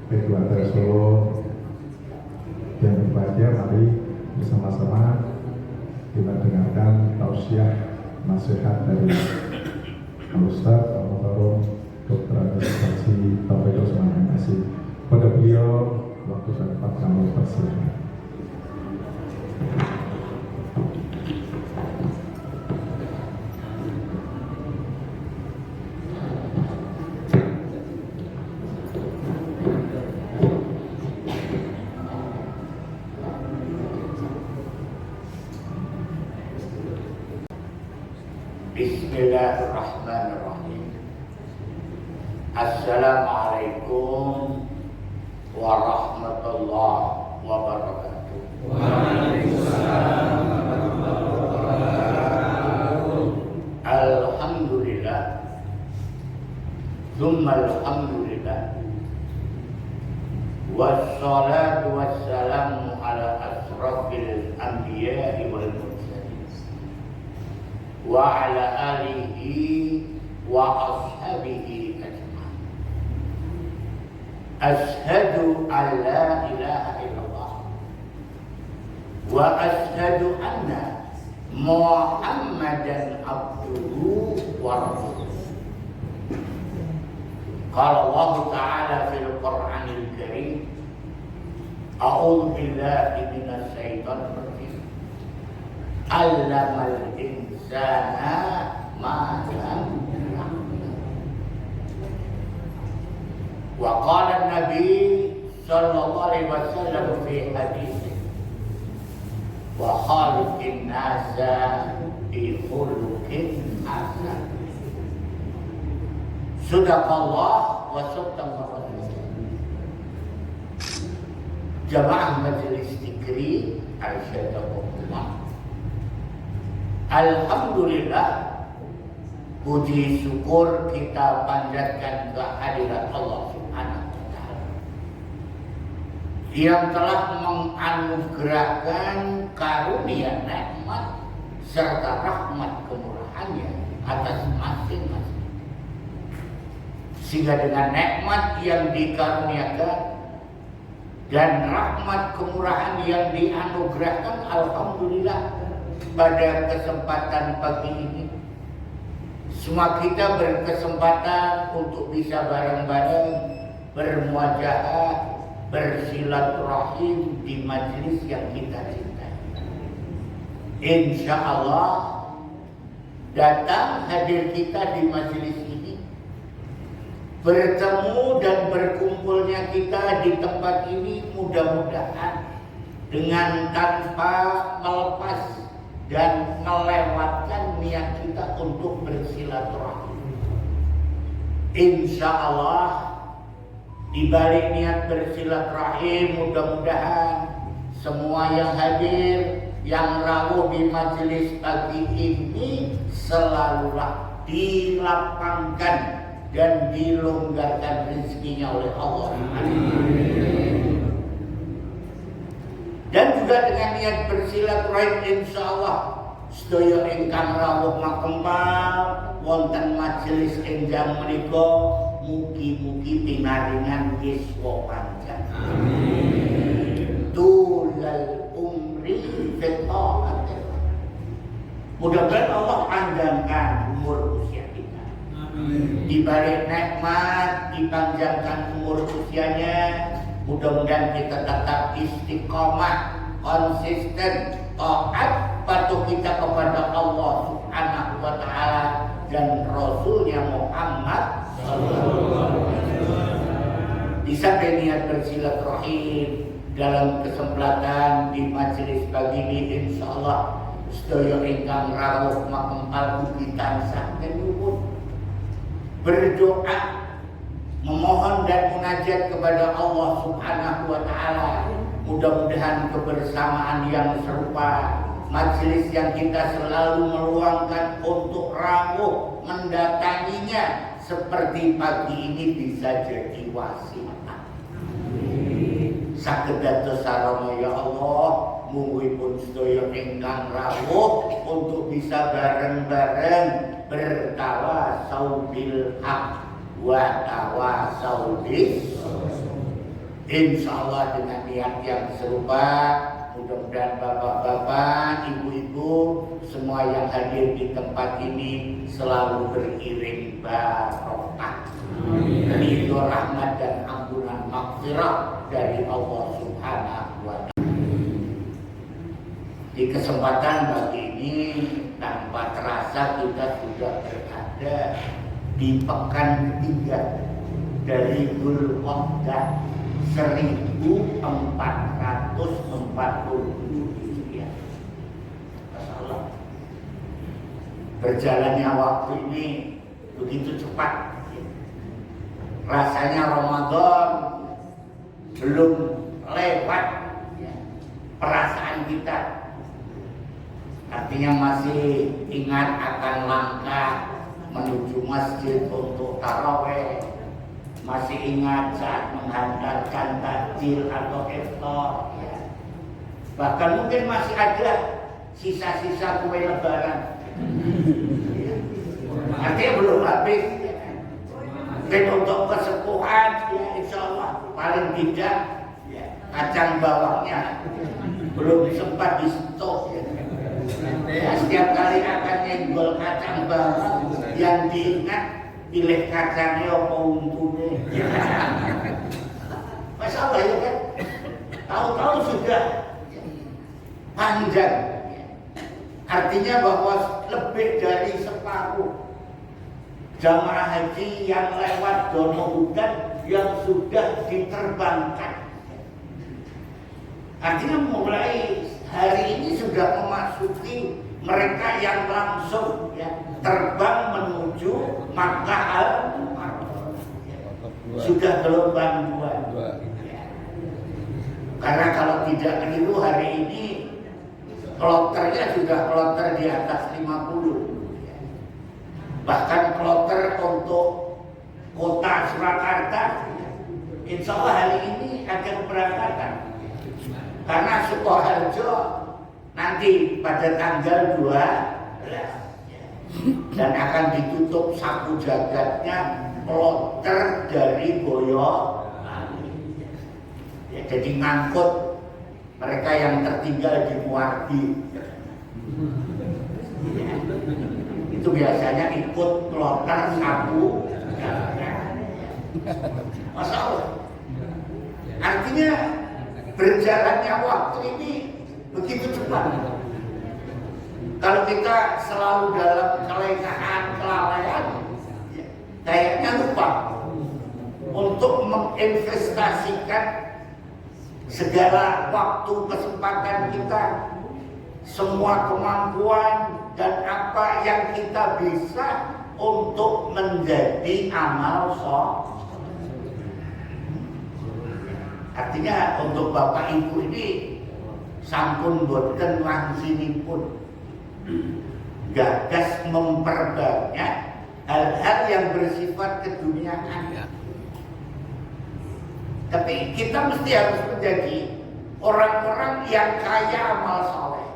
P2 Solo yang berbahagia, mari bersama-sama kita dengarkan tausiah nasihat dari Al-Ustaz Al-Muhtaram Dr. Administrasi Taufik Usman MSI. Pada beliau waktu dan tempat kami persilakan. Bismillahirrahmanirrahim. Assalamualaikum warahmatullahi wabarakatuh. Waalaikumsalam warahmatullahi wabarakatuh. Alhamdulillah, tsumma alhamdulillah, wassalatu wassalamu ala asrafil anbiya'i wal mursalin wa ala alihi wa ashabihi ajma'in. Ashhadu an la ilaha illallah wa ashhadu anna Muhammadan abduhu wa rasuluh. Qala Allah Ta'ala fil Qur'anil Karim, a'udzu billahi minasy syaithanir rajim. Allamal insana ma lam ya'lam. Wa qala an-nabi sallallahu alaihi wasallam fi hadits, wa khaliqin nasa bi khuluqin hasan. Sadaqallah wa sadaqa rasul. Jamaah majelis zikri arsyadakumullah. Alhamdulillah, puji syukur kita panjatkan kehadirat Allah Subhanahu wa Ta'ala yang telah menganugerahkan karunia nikmat serta rahmat kemurahannya atas masing-masing, sehingga dengan nikmat yang dikaruniakan dan rahmat kemurahan yang dianugerahkan, alhamdulillah, pada kesempatan pagi ini semua kita berkesempatan untuk bisa bareng-bareng bermuajahah, bersilaturahim di majelis yang kita cintai. Insya Allah datang hadir kita di majelis ini, bertemu dan berkumpulnya kita di tempat ini mudah-mudahan dengan tanpa melepas dan melewatkan niat kita untuk bersilaturahim. Insya Allah di balik niat bersilaturahim, mudah-mudahan semua yang hadir, yang rawuh di majelis pagi ini selalulah dilapangkan dan dilonggarkan rezekinya oleh Allah. Amin. Dan juga dengan niat bersilaturahim, insya Allah sedaya ingkang rawuh makempal wonten majelis enjang menika mugi-mugi pinaringan yuswa panjang. Amin. Tulal umri fil akhirah. Mudah-mudahan Allah panjangkan umur usia kita. Amin. Di balik nikmat dipanjangkan umur usianya. Mudah-mudahan kita tetap istiqomah, konsisten, taat, patuh kita kepada Allah Subhanahu wa Ta'ala dan Rasulnya Muhammad sallallahu alaihi wasallam. Bisa niat bersilaturahim dalam kesempatan di majelis pagi ini, insya Allah sedaya ingkang rawuh makempal ugi tansah nyuwun berdoa, memohon dan munajat kepada Allah Subhanahu wa Ta'ala. Mudah-mudahan kebersamaan yang serupa, majelis yang kita selalu meluangkan untuk rawuh mendatanginya seperti pagi ini bisa jadi wasilah. Saged dados sarana ya Allah, mugi-pun sedaya ingkang rawuh untuk bisa bareng-bareng bertawasau bil haq wa tawasau bis. Insya Allah dengan niat yang serupa, mudah-mudahan bapak-bapak, ibu-ibu, semua yang hadir di tempat ini selalu beriring barokah, ridho, rahmat dan ampunan maghfirah dari Allah Subhanahu wa Ta'ala. Di kesempatan pagi ini tanpa terasa kita sudah berada di pekan ketiga dari Dzulqa'dah 1440 Hijriah. Masalah berjalannya waktu ini begitu cepat. Rasanya Ramadan belum lewat, perasaan kita artinya masih ingat akan langkah menuju masjid untuk taraweh, masih ingat saat menghantarkan takjil atau iftar, bahkan mungkin masih ada sisa-sisa kue lebaran, artinya belum habis. Dan untuk kesepuhan, ya insya Allah paling tidak kacang bawangnya belum sempat di stok. Setiap kali akan nyenggol kacang bawang yang diingat pilih kacangnya apa untungnya. Masya Allah ya kan, tahu-tahu sudah panjang. Artinya bahwa lebih dari separuh jamaah haji yang lewat Donohudan yang sudah diterbangkan. Artinya mulai hari ini sudah memasuki mereka yang langsung terbang menuju Makkah Al-Mukarramah. Sudah gelombang 2. Karena kalau tidak keliru hari ini kloternya sudah kloter di atas 50. Bahkan kloter untuk kota Surakarta insya Allah hari ini akan berangkatan. Karena Sukoharjo nanti pada tanggal 2 dan akan ditutup sapu jagatnya kloter dari Boyolali. Jadi ngangkut mereka yang tertinggal di Muardi. Itu biasanya ikut kloter sapu jagat. Masalah. Artinya berjalannya waktu ini begitu cepat. Kalau kita selalu dalam kelalaian, kayaknya lupa untuk menginvestasikan segala waktu, kesempatan kita, semua kemampuan dan apa yang kita bisa untuk menjadi amal soleh. Artinya untuk Bapak Ibu ini sampun boten langsinipun gagas memperbanyak hal-hal yang bersifat keduniaan. Tapi kita mesti harus menjadi orang-orang yang kaya amal soleh,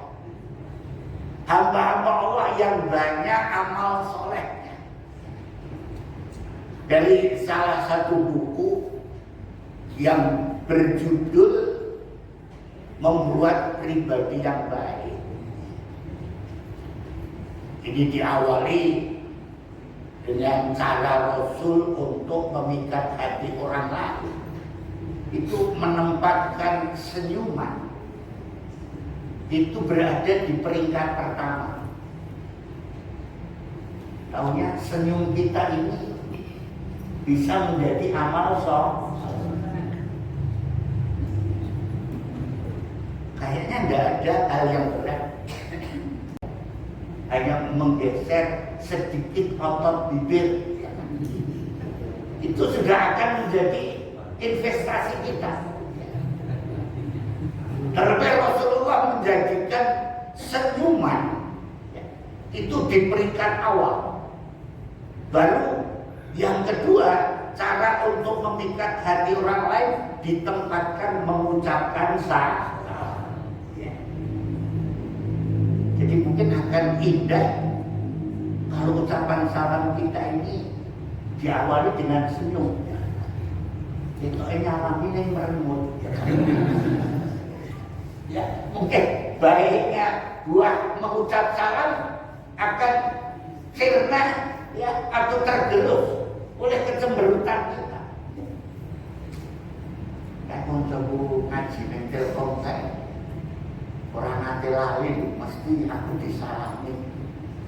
hamba-hamba Allah yang banyak amal solehnya. Dari salah satu buku yang berjudul Membuat Pribadi yang Baik. Ini diawali dengan cara Rasul untuk memikat hati orang lain. Itu menempatkan senyuman. Itu berada di peringkat pertama. Taunya senyum kita ini bisa menjadi amal soleh. Kayaknya tidak ada hal yang berat, hanya menggeser sedikit otot bibir, itu sudah akan menjadi investasi kita. Terlebih Rasulullah menjadikan senyuman itu di peringkat awal. Baru yang kedua, cara untuk memikat hati orang lain ditempatkan mengucapkan salam. Jadi mungkin akan indah kalau ucapan salam kita ini diawali dengan senyum. Itu nyalami yang meremut. Ya, mungkin baiknya buah mengucap salam akan sirna ya atau tergerus oleh kecemberutan kita. Kan untuk ngaji nang telkom kan orang nanti lain mesti aku disalami.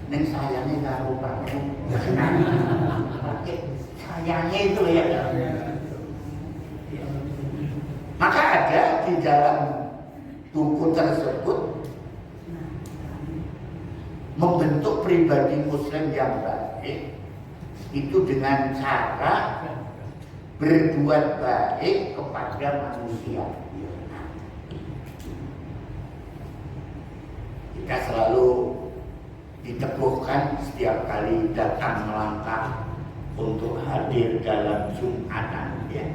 Neng sayangnya karo kamu. Sayangnya itu ya. Maka ada di dalam buku tersebut membentuk pribadi muslim yang baik itu dengan cara berbuat baik kepada manusia. Kita selalu diteguhkan setiap kali datang melangkah untuk hadir dalam Jumatan ya.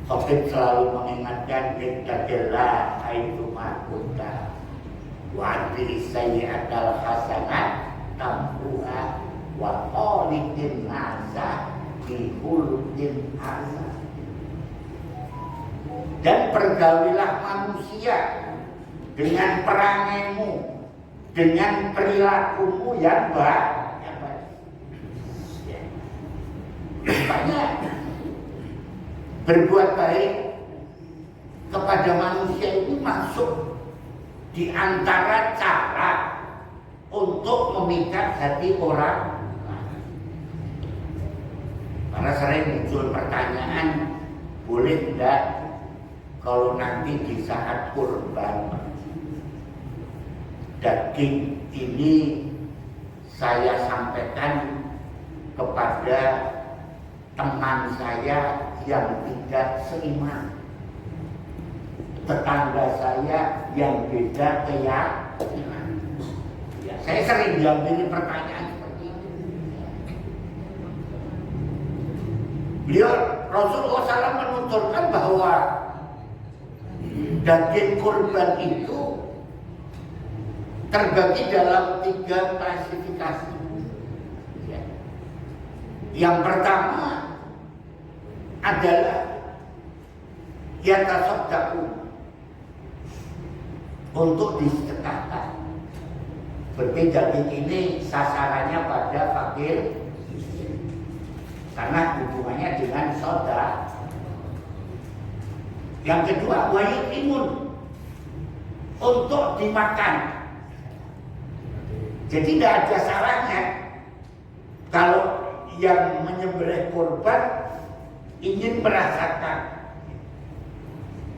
Khatib selalu mengingatkan ittaqillah haitsuma kunta wa ati sayyi'atal hasanat tamhuha wa khaliqin nasa bi khuluqin hasan. Dan pergaulilah manusia dengan perangaimu, dengan perilakumu yang baik. Banyak berbuat baik kepada manusia ini masuk di antara cara untuk memikat hati orang. Karena sering muncul pertanyaan, boleh tidak kalau nanti di saat kurban daging ini saya sampaikan kepada teman saya yang tidak seiman, tetangga saya yang beda keyakinan. Ya, saya sering diambil pertanyaan seperti itu. Beliau Rasulullah SAW menuturkan bahwa daging kurban itu terbagi dalam 3 klasifikasi. Ya. Yang pertama adalah yatasaddaqu, untuk disedekahkan. Berarti daging ini sasarannya pada fakir karena hubungannya dengan sedekah. Yang kedua wayutimun, untuk dimakan. Jadi tidak ada salahnya kalau yang menyembelih kurban ingin merasakan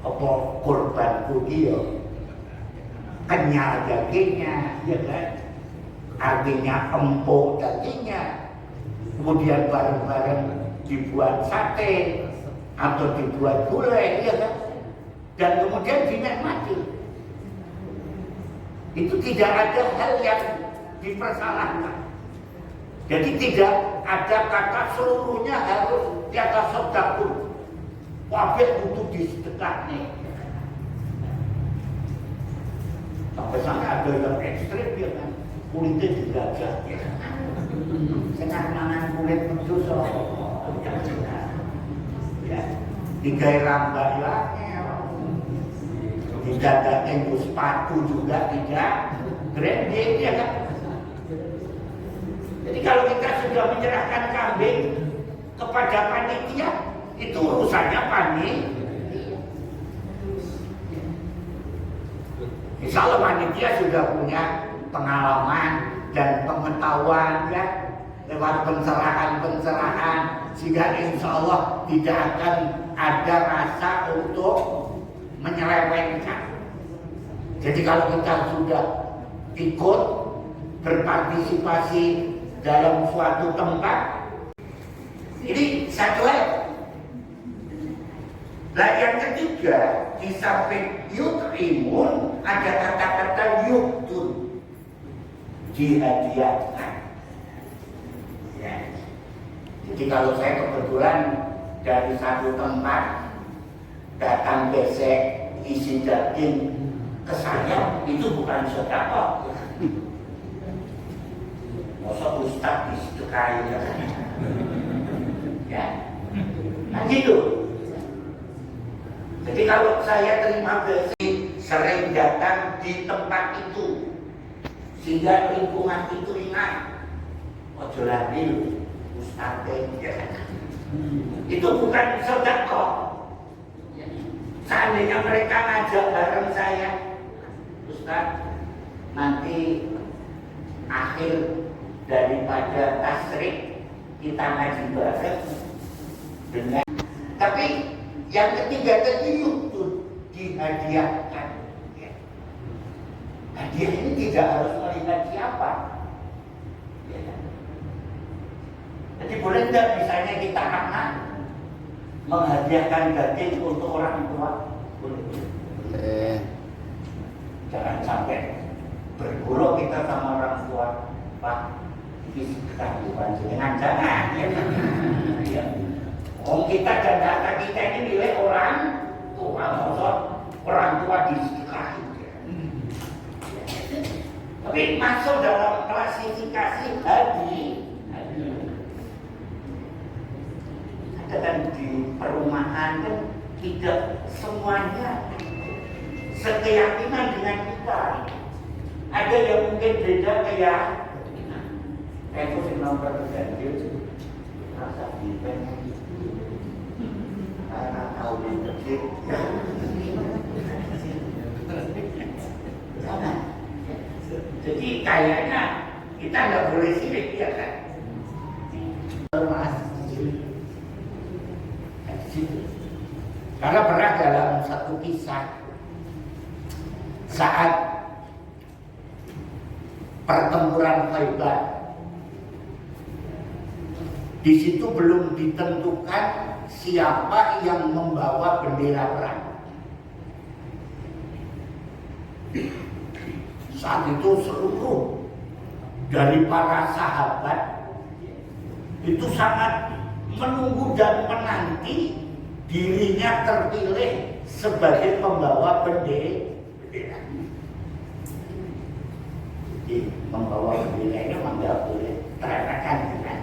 apa kurbanku dia kenyal dagingnya, ya kan? Artinya empuk dagingnya, kemudian bareng-bareng dibuat sate atau dibuat gulai, ya kan? Dan kemudian dinikmati. Itu tidak ada hal yang dipersalahkan. Jadi tidak ada kata seluruhnya harus di atas sedekah. Wabih butuh disedekahnya. Sampai ada yang ekstrim ya kan, kulitnya dijajah. Ya. Senang mangan kulit pedus ya, digawe rambak ilangnya, didadakan sepatu juga tidak branding ya kan. Jadi kalau kita sudah menyerahkan kambing kepada panitia, itu urusannya panitia. Insya Allah panitia sudah punya pengalaman dan pengetahuan ya, lewat pencerahan-pencerahan, sehingga insya Allah tidak akan ada rasa untuk menyelewengkan. Jadi kalau kita sudah ikut berpartisipasi dalam suatu tempat, ini satu hal. Nah yang ketiga, di samping yut'imun ada kata-kata yuktun, dihadiahkan. Ya. Jadi kalau saya kebetulan dari satu tempat datang besek isi daging ke saya, itu bukan sedekah. Masa ustaz disedekahi ya. Nah gitu. Jadi kalau saya terima gaji sering datang di tempat itu, sehingga lingkungan itu ingat, ojo lagi Ustaz itu bukan sedekah. Seandainya mereka ngajak bareng saya, Ustaz, nanti akhir daripada tasrik kita ngaji bareng dengan. Tapi yang ketiga tadi itu dihadiahkan. Hadiah ini tidak harus melihat siapa. Jadi boleh tidak misalnya kita anak menghadiahkan daging untuk orang tua? Boleh. Jangan sampai bergurau kita sama orang tua, Pak, ini ketahuan dengan jangan. Ya. Kita dan data kita ini milik orang tua, orang tua disedekahi. Tapi masuk dalam klasifikasi hadiah. Ada kan di perumahan kan tidak semuanya sekeyakinan dengan kita. Ada yang mungkin beda kayak itu sih nomor ganjil rasa dipen karena tahu yang kecil jadi kayaknya kita nggak boleh sirik ya kan. Karena pernah dalam satu kisah saat pertempuran Khaybar, di situ belum ditentukan siapa yang membawa bendera perang. Saat itu seluruh dari para sahabat itu sangat menunggu dan menanti dirinya terpilih sebagai pembawa bendera. Jadi membawa bendera ini memang tidak boleh terepetkan kan?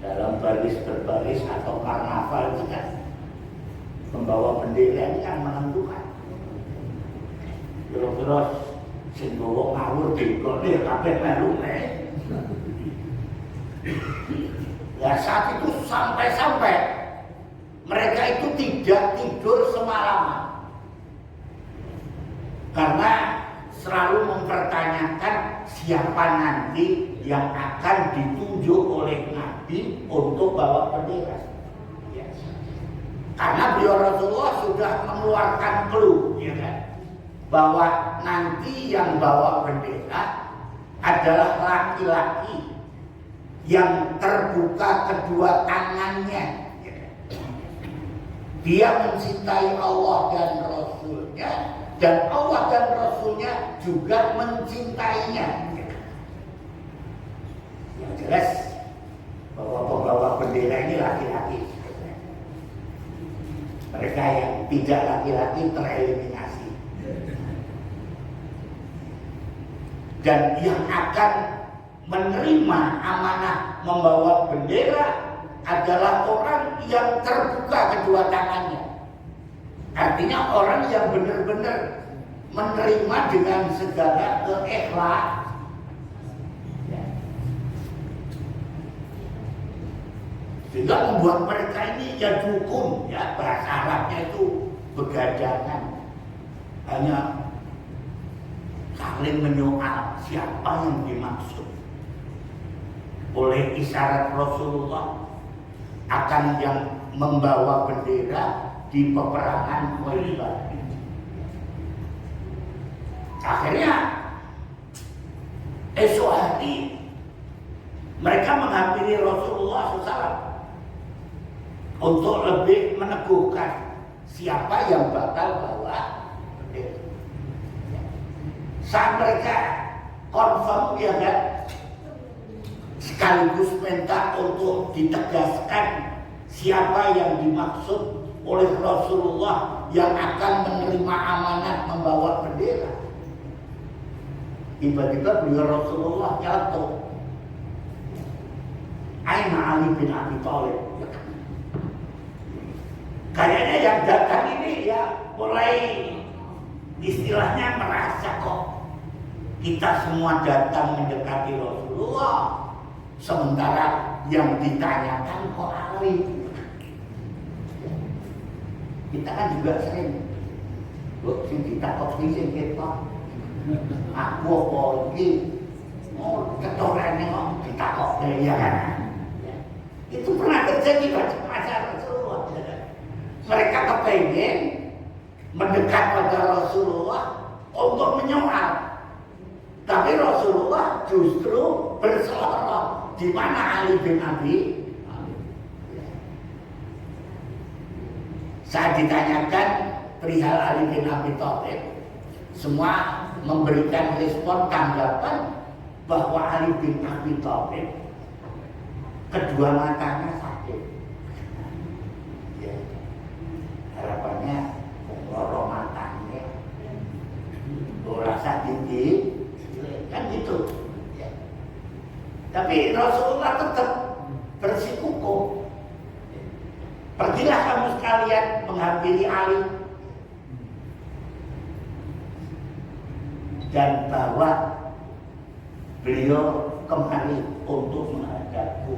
Dalam baris berbaris atau karnaval itu kan membawa bendera ini kan menentukan. Terus sing bawa ngawur dikone kabeh melu ya saat itu sampai mereka itu tidak tidur semalaman karena selalu mempertanyakan siapa nanti yang akan ditunjuk oleh Nabi untuk bawa bendera. Karena beliau Rasulullah sudah mengeluarkan clue, ya kan? Bahwa nanti yang bawa bendera adalah laki-laki yang terbuka kedua tangannya. Dia mencintai Allah dan Rasulnya, dan Allah dan Rasulnya juga mencintainya. Yang jelas bahwa pembawa bendera ini laki-laki. Mereka yang tidak laki-laki tereliminasi. Dan yang akan menerima amanah membawa bendera adalah orang yang terbuka kedua tangannya. Artinya orang yang benar-benar menerima dengan segala keikhlasan. Sehingga membuat mereka ini ya dukun, ya bahasa Arabnya itu begadangan. Hanya saling menyoal siapa yang dimaksud. Oleh isyarat Rasulullah akan yang membawa bendera di peperangan Khaybar. Akhirnya esok hari mereka menghampiri Rasulullah SAW untuk lebih meneguhkan siapa yang bakal bawa bendera. Saat mereka confirm, ya kan, sekaligus minta untuk ditegaskan siapa yang dimaksud oleh Rasulullah yang akan menerima amanat membawa bendera. Tiba-tiba beliau Rasulullah jatuh. Aina Ali bin Abi Thalib. Kayaknya yang datang ini ya mulai istilahnya merasa kok kita semua datang mendekati Rasulullah, sementara yang ditanyakan kok Ali. Kita kan juga sering, loh sing ditakok sing ketok, aku apa iki mau ketorane kok ditakok ya kan? Itu pernah terjadi pada masa Rasulullah. Mereka kepengen mendekat pada Rasulullah untuk menyoal, tapi Rasulullah justru berseloroh di mana Ali bin Abi. Saat ditanyakan perihal Ali bin Abi Thalib, semua memberikan respon tanggapan bahwa Ali bin Abi Thalib kedua matanya sakit. Ya. Harapannya loro matanya rasa tinggi kan gitu ya. Tapi Rasulullah tetap bersikukuh, pergilah kamu sekalian menghampiri Ali dan bawa beliau kemari untuk menghadapku.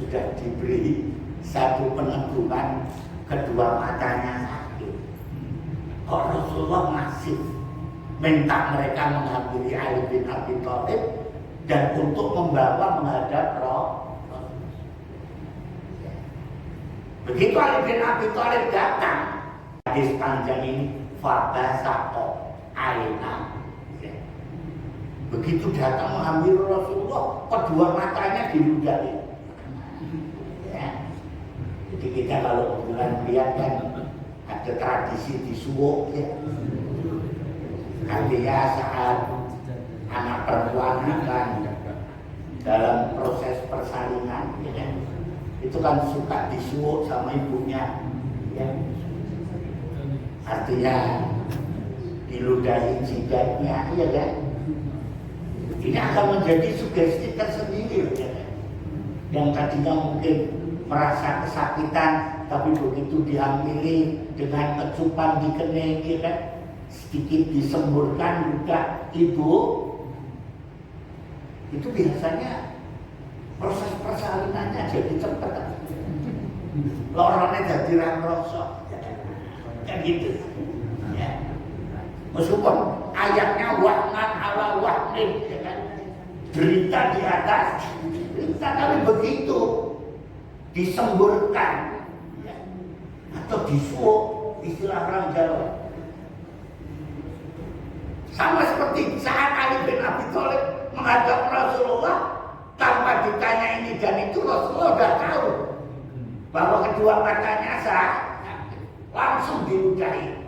Sudah diberi satu peneguhan, kedua matanya sakit. Kok Rasulullah masih minta mereka menghampiri Ali bin Abi Thalib dan untuk membawa menghadap Rasulullah. Begitu Ali bin Abi Thalib datang, hadis panjang ini fabasaqo aina. Begitu datang menghampiri Rasulullah, kedua matanya diludahi. Jadi kita kalau bulan lihat kan ada tradisi disuwuk ya. Artinya saat anak perempuan akan dalam proses persalinan ya, itu kan suka disuwuk sama ibunya ya. Artinya diludahi jidatnya ya kan. Ini akan menjadi sugesti tersendiri ya. Yang tadinya mungkin merasa kesakitan, tapi begitu dihampiri dengan kecupan di kening, ya kan? Sedikit disemburkan juga ibu, itu biasanya proses persalinannya jadi cepat, lorone jadi ramrosok, kan gitu. Ya. Meskipun ayatnya wahnan ala wahnin, ya kan? Berita di atas berita, tapi begitu disemburkan ya, atau disuap, istilah orang Jawa, sama seperti saat Ali bin Abi Thalib menghadap Rasulullah tanpa ditanya ini dan itu, Rasulullah sudah tahu bahwa kedua matanya sah, langsung diludahi.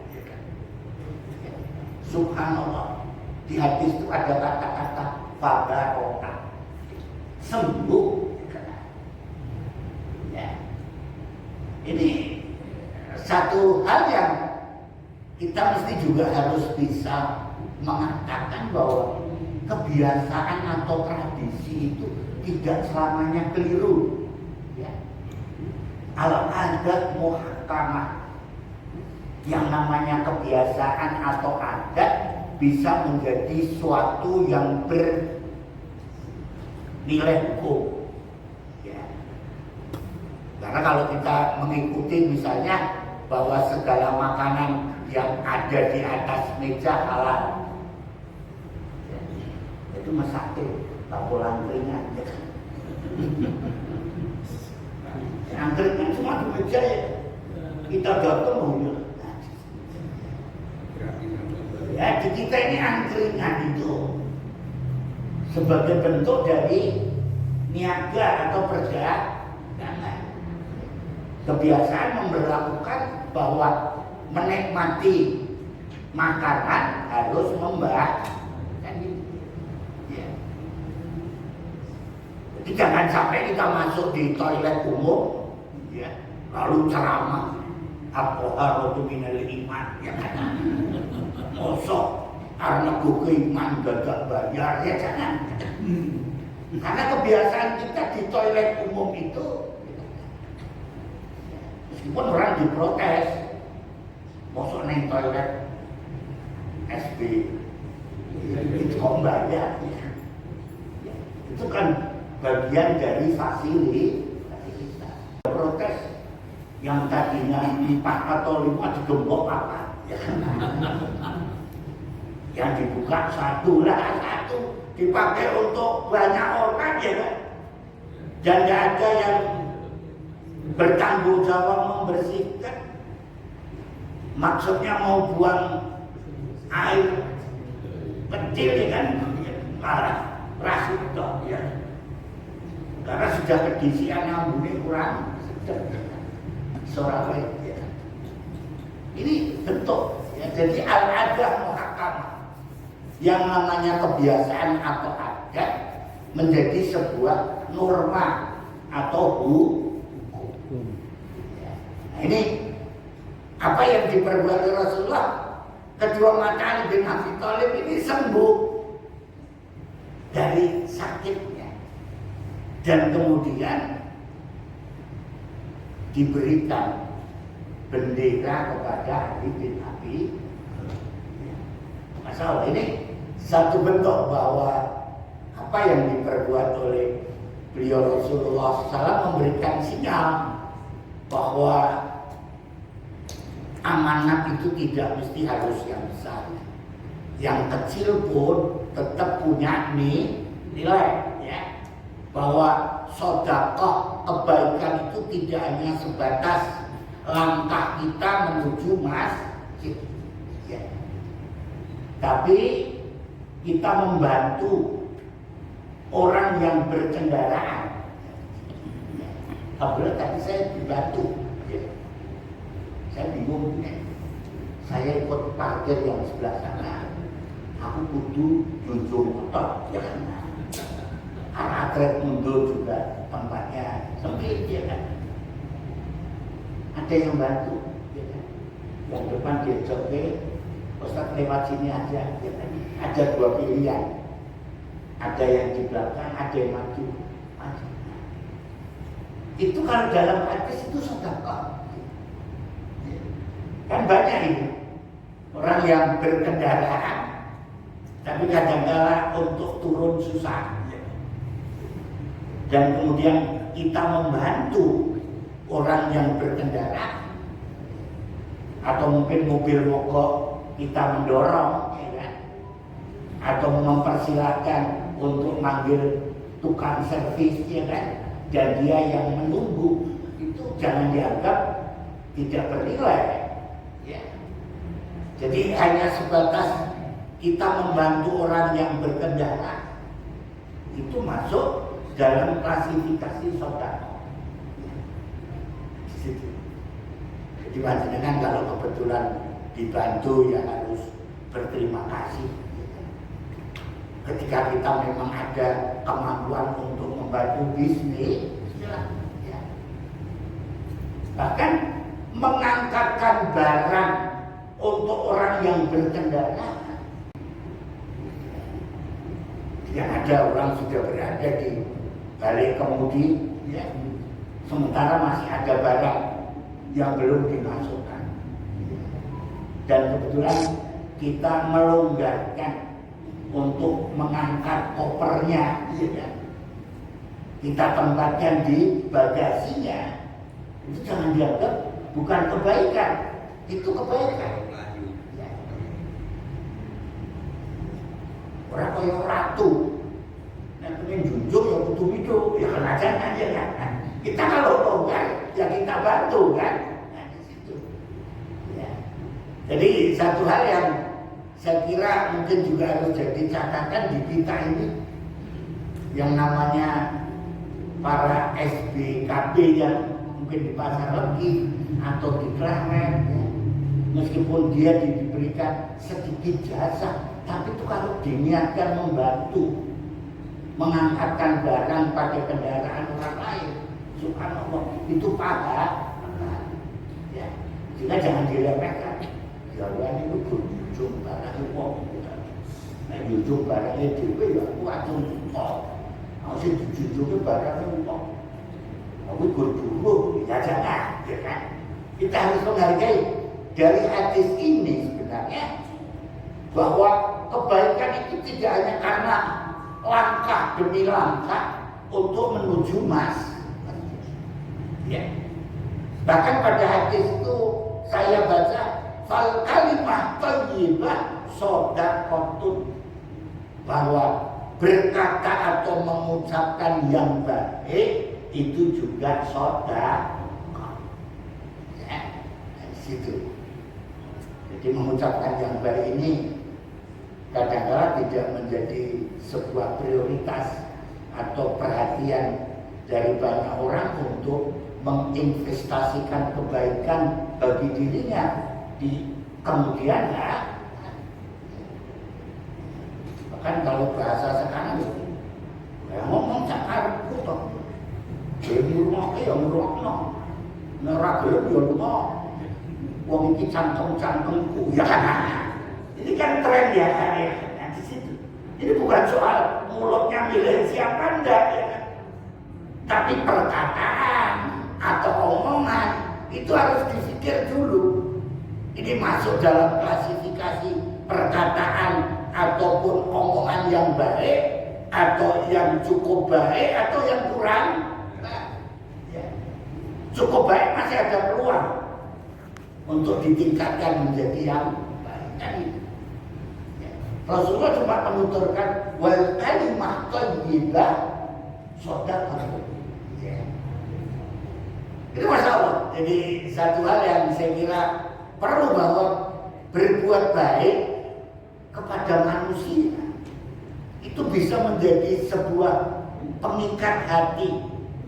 Subhanallah, di hadis itu ada kata-kata fabarokah, sembuh. Ini satu hal yang kita mesti juga harus bisa mengatakan bahwa kebiasaan atau tradisi itu tidak selamanya keliru. Ya. Al-adat muhkamah, yang namanya kebiasaan atau adat bisa menjadi suatu yang bernilai hukum. Karena kalau kita mengikuti misalnya bahwa segala makanan yang ada di atas meja halal, itu mesake, tahu angkringan. Angkringan cuma di meja ya, kita datang ya, di kita ini angkringan itu sebagai bentuk dari niaga atau perdagangan. Kebiasaan memberlakukan bahwa menikmati makanan harus membahas kan gitu. Ya. Jadi jangan sampai kita masuk di toilet umum ya, lalu ceramah al-qaharatu minal iman ya kan. Mosok karena buku iman gagak bayar ya jangan. Karena kebiasaan kita di toilet umum itu Meskipun orang diprotes, masuk neng toilet SB itu kok bayar ya. Itu kan bagian dari fasilitas. Protes yang tadinya 4 atau 5 digembok apa ya. Yang dibuka 1 dipakai untuk banyak orang ya kan. Dan tidak ada yang bertanggung jawab membersihkan. Maksudnya mau buang air kecil ya kan, malah rasuk toh ya. Karena sudah kedisian ambune kurang seorang ya. Ini bentuk ya, jadi al-adah muhakkamah. Yang namanya kebiasaan atau adat menjadi sebuah norma atau hukum. Ya. Nah, ini apa yang diperbuat oleh Rasulullah, kedua mata Ali bin Abi Thalib ini sembuh dari sakitnya dan kemudian diberikan bendera kepada Ali bin Abi. Masalah ini satu bentuk bahwa apa yang diperbuat oleh beliau Rasulullah SAW memberikan sinyal bahwa amanat itu tidak mesti harus yang besar. Yang kecil pun tetap punya nilai ya. Bahwa sedekah kebaikan itu tidak hanya sebatas langkah kita menuju masjid ya. Tapi kita membantu orang yang berkendaraan. Apabila tadi saya dibantu ya. Saya bingung nih. Saya ikut parkir yang sebelah sana. Aku kudu jujur motor ya kan. Arah trek mundur juga tempatnya sempit ya kan. Ada yang bantu ya kan. Yang depan dia coba, Ustaz lewat sini aja ya kan. Ada 2 pilihan. Ada yang di belakang, ada yang maju. Itu kalau dalam hadis itu sedekah. Kan banyak ini orang yang berkendaraan tapi kadang-kala untuk turun susah dan kemudian kita membantu orang yang berkendara atau mungkin mobil mogok kita mendorong ya kan? Atau mempersilahkan untuk manggil tukang servis ya kan? Dan dia yang menunggu itu jangan dianggap tidak bernilai. Ya. Jadi hanya sebatas kita membantu orang yang berkendara itu masuk dalam klasifikasi sedekah. Jadi panjenengan kalau kebetulan dibantu ya harus berterima kasih. Ketika kita memang ada kemampuan untuk membantu bisnis, ya. Bahkan mengangkatkan barang untuk orang yang berkendara. Yang ada orang sudah berada di balik kemudi, ya. Sementara masih ada barang yang belum dimasukkan. Dan kebetulan kita melonggarkan untuk mengangkat kopernya, ya. Kita tempatkan di bagasinya. Itu jangan dianggap bukan kebaikan, itu kebaikan. Ya. Orang kaya ratu, yang pengen junjung ya butuh hidup, ya kelajan aja kan. Kita kalau longgar, ya kita bantu kan. Nah di situ. Ya. Jadi satu hal yang saya kira mungkin juga harus jadi catatan di kita ini, yang namanya para SBKB yang mungkin di Pasar Legi atau di Klaten, ya. Meskipun dia diberikan sedikit jasa, tapi itu kalau diniatkan membantu mengangkatkan barang pada kendaraan orang lain, subhanallah, itu pahala. Ya, sehingga jangan diremehkan. Jawaban itu berujung barang itu, nah berujung barangnya juga ya aku acung kok. Harusnya dijunjungnya barang itu. Aku guru ya jangan, ya kan? Kita harus menghargai dari hadis ini sebenarnya bahwa kebaikan itu tidak hanya karena langkah demi langkah untuk menuju mas. Ya. Bahkan pada hadis itu saya baca fal kalimah thayyibah shadaqatun, bahwa berkata atau mengucapkan yang baik itu juga sedekah. Ya, di situ. Jadi mengucapkan yang baik ini kadang-kadang tidak menjadi sebuah prioritas atau perhatian dari banyak orang untuk menginvestasikan kebaikan bagi dirinya di kemudian hari. Bahkan kalau bahasa sekarang itu ngomong cakar putok jadi rumah yang rumah neraka ya rumah wong iki cangkem-cangkemku ya kan. Ini kan tren ya di situ. Ini bukan soal mulutnya milih siapa enggak ya kan? Tapi perkataan atau omongan itu harus dipikir dulu. Ini masuk dalam klasifikasi perkataan ataupun omongan yang baik atau yang cukup baik atau yang kurang. Nah, ya. Cukup baik masih ada peluang untuk ditingkatkan menjadi yang baik. Kan itu. Ya. Rasulullah cuma menuturkan wal kalimah thayyibah shadaqah. Ya. Itu masalah. Jadi satu hal yang saya kira perlu bahwa berbuat baik kepada manusia itu bisa menjadi sebuah pengikat hati,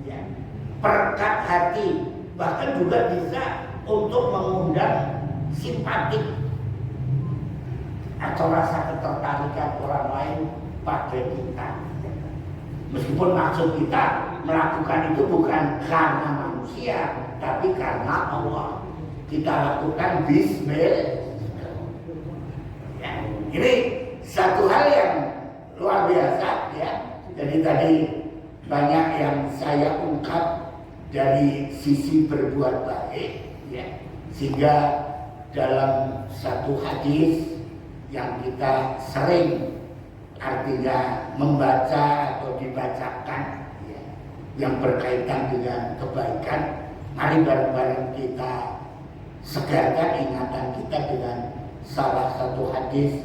ya, perekat hati, bahkan juga bisa untuk mengundang simpati atau rasa ketertarikan orang lain pada kita. Meskipun maksud kita melakukan itu bukan karena manusia, tapi karena Allah. Kita lakukan bismillah. Ya, ini satu hal yang luar biasa ya. Jadi tadi banyak yang saya ungkap dari sisi berbuat baik ya. Sehingga dalam satu hadis yang kita sering artinya membaca atau dibacakan ya, yang berkaitan dengan kebaikan, mari bareng-bareng kita segarkan ingatan kita dengan salah satu hadis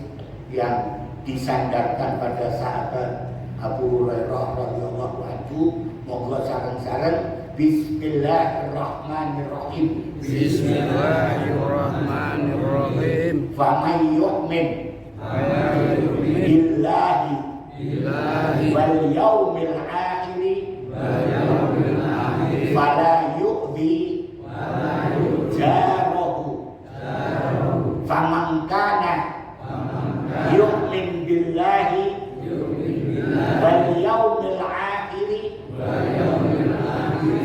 yang disandarkan pada sahabat Abu Hurairah radhiyallahu anhu. Monggo sareng-sareng Bismillahirrahmanirrahim. Bismillahirrahmanirrahim. Faman yu'min billahi wal yawmil akhir fala yu'dhi jarahu. Faman kana yu'min billahi wal yawmil akhir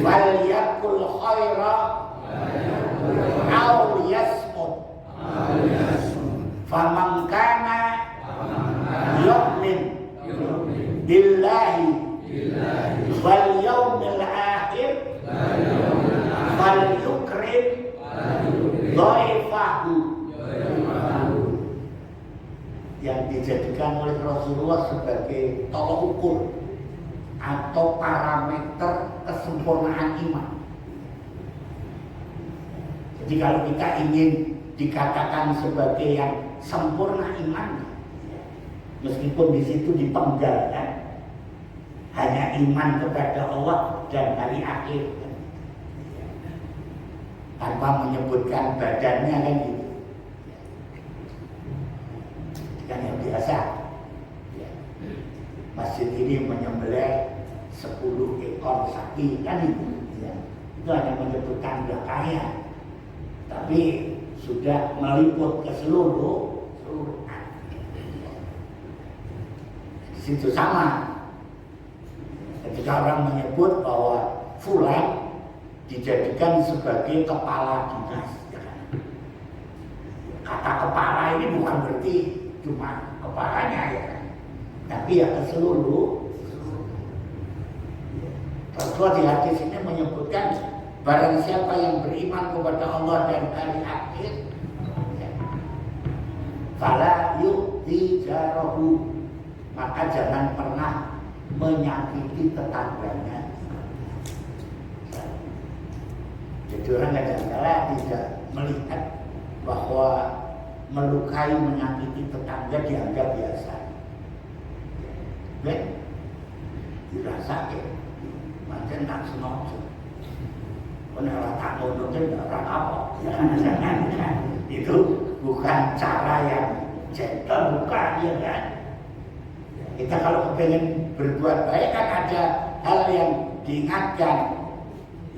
falyakul khaira aw yasmut. Faman kana yu'min billahi wal yawmil akhir falyukrim dhaifahu. Yang dijadikan oleh Rasulullah sebagai tolok ukur atau parameter kesempurnaan iman. Jadi kalau kita ingin dikatakan sebagai yang sempurna iman, meskipun di situ dipenggal kan, hanya iman kepada Allah dan hari akhir, tanpa menyebutkan badannya kan gitu. Kan yang biasa ya. Masjid ini menyembelih 10 ekor sapi kan itu ya. Itu hanya menyebutkan udah kaya, tapi sudah meliput ke seluruh di situ sama. Ketika orang menyebut bahwa fulan dijadikan sebagai kepala dinas ya kan? Kata kepala ini bukan berarti cuma kepalanya ya, tapi ya ke seluruh. Rasulullah di hadis ini menyebutkan Barang siapa yang beriman kepada Allah dan hari akhir, fala yu'dhi jarahu, maka jangan pernah menyakiti tetangganya. Jadi orang kadang-kadang tidak melihat bahwa melukai, menyakiti tetangga dianggap biasa. Dirasakan, macam tak sengaja. Benar tak nonton orang apa? Jangan. Itu bukan cara yang gentle, bukan, ya kan? Kita kalau pengen berbuat baik kan ada hal yang diingatkan.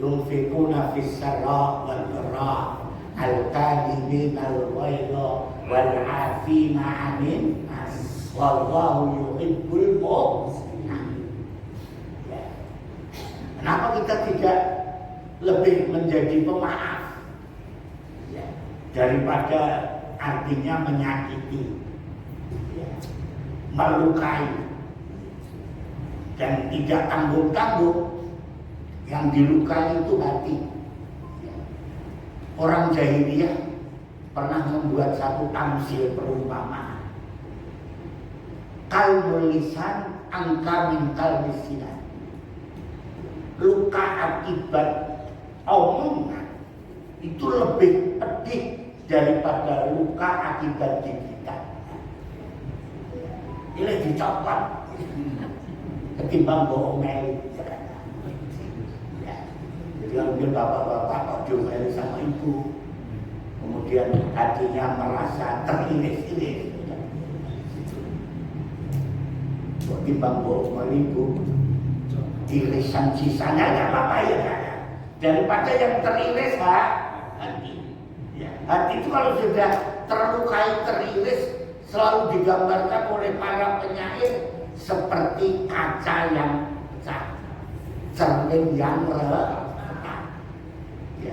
Yunfiquna fis sarra wal dharra al-kadhibina al-ghayza wal 'afina 'anil nas wallahu yuhibbul muhsinin. Kenapa kita tidak lebih menjadi pemaaf daripada artinya menyakiti, melukai, dan tidak tanggung-tanggung. Yang dilukai itu hati. Orang jahiliyah pernah membuat satu tamsil perumpamaan. Qalbul lisan angka min qalbis sinan. Luka akibat omongan itu lebih pedih daripada luka akibat gigitan. Ini dicopot ketimbang bohong. Jadi mungkin bapak-bapak kok diomeli sama ibu, kemudian hatinya merasa teriris-iris. Kok timbang bohong ibu, irisan sisanya nggak apa-apa ya kan? Daripada yang teriris hati. Ya, hati itu kalau sudah terlukai, teriris, selalu digambarkan oleh para penyair seperti kaca yang pecah, cermin yang retak. Ya.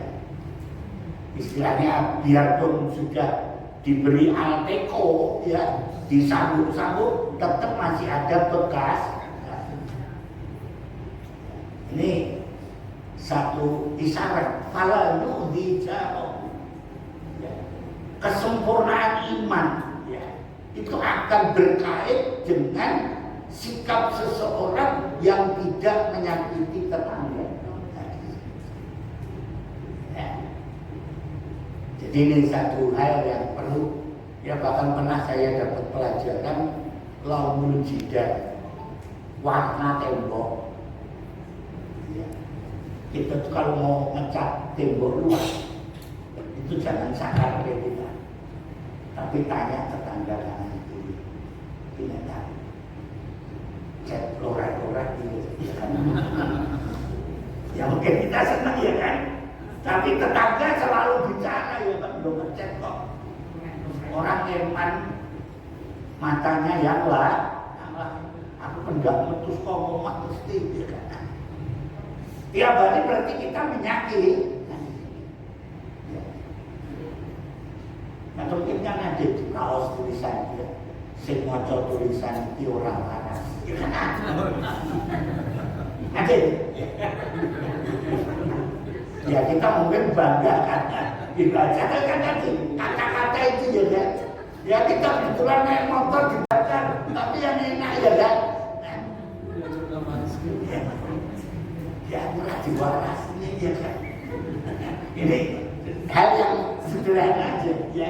Istilahnya biarpun sudah diberi Alteco, ya, disambut-sambut, tetap masih ada bekas. Ini satu isyarat fala yu'dhi jarahu. Kesempurnaan iman, ya, itu akan berkait dengan sikap seseorang yang tidak menyakiti tetangga. Jadi ini satu hal yang perlu, ya, bahkan pernah saya dapat pelajaran laumul jidar, warna tembok. Ya. Kita tuh kalau mau ngecat tembok luas, itu jangan sakar kita, tapi tanya tetangga kanan kiri, tidak tahu. Cat lorak-lorak gitu, ya kan? Ya mungkin kita senang, ya kan? Tapi tetangga selalu bicara, ya kan, belum ngecek kok. Orang eman matanya yang lah, aku pendak metus kok ngomong mesti, ya kan. Tiap hari berarti kita menyakiti. Nah mungkin kan ada di kaos tulisan dia, sing maca tulisan iki ora waras. Ada. Ya kita mungkin bangga karena dibaca kan tadi kata-kata itu, ya kan. Ya kita kebetulan naik motor dibaca, tapi yang enak, ya kan. Ya murah diwaras ini, ya kan. Ini hal yang sederhana aja, ya.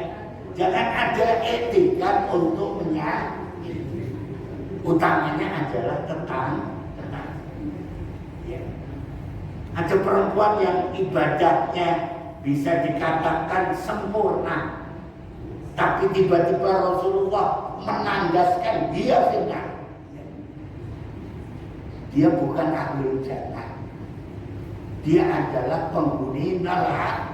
Jangan ada etika untuk menyakiti. Utamanya adalah tentang. Ada perempuan yang ibadahnya bisa dikatakan sempurna, tapi tiba-tiba Rasulullah menandaskan dia final. Dia bukan ahli jannah, dia adalah penghuni neraka.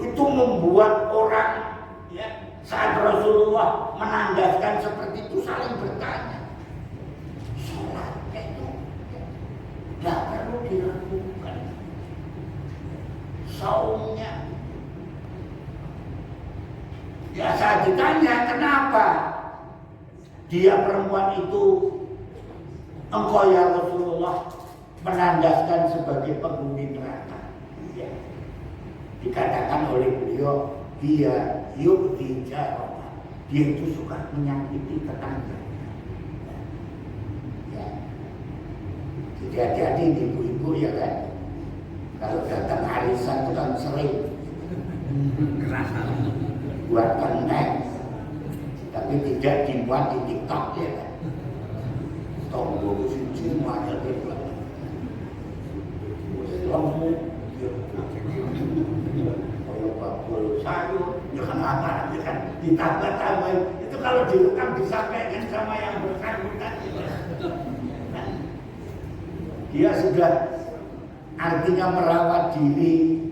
Itu membuat orang, ya, saat Rasulullah menandaskan seperti itu saling bertanya. Sholatnya itu tidak perlu diragukan. Saumnya, ya saya ditanya kenapa dia perempuan itu engkau ya Rasulullah menandaskan sebagai penghuni neraka. Ya. Dikatakan oleh beliau, dia yu'ti jarah, dia itu suka menyakiti tetangganya. Ya. Jadi hati-hati ibu-ibu ya kan, kalau datang arisan itu kan sering buat konten, tapi tidak dibuat di TikTok ya kan. Tunggu suci macam itu, lemu, kalau bakul sayur, ya kan apa, ya kan ditambah-tambah itu kalau direkam disampaikan sama yang bersangkutan. Dia sudah artinya merawat diri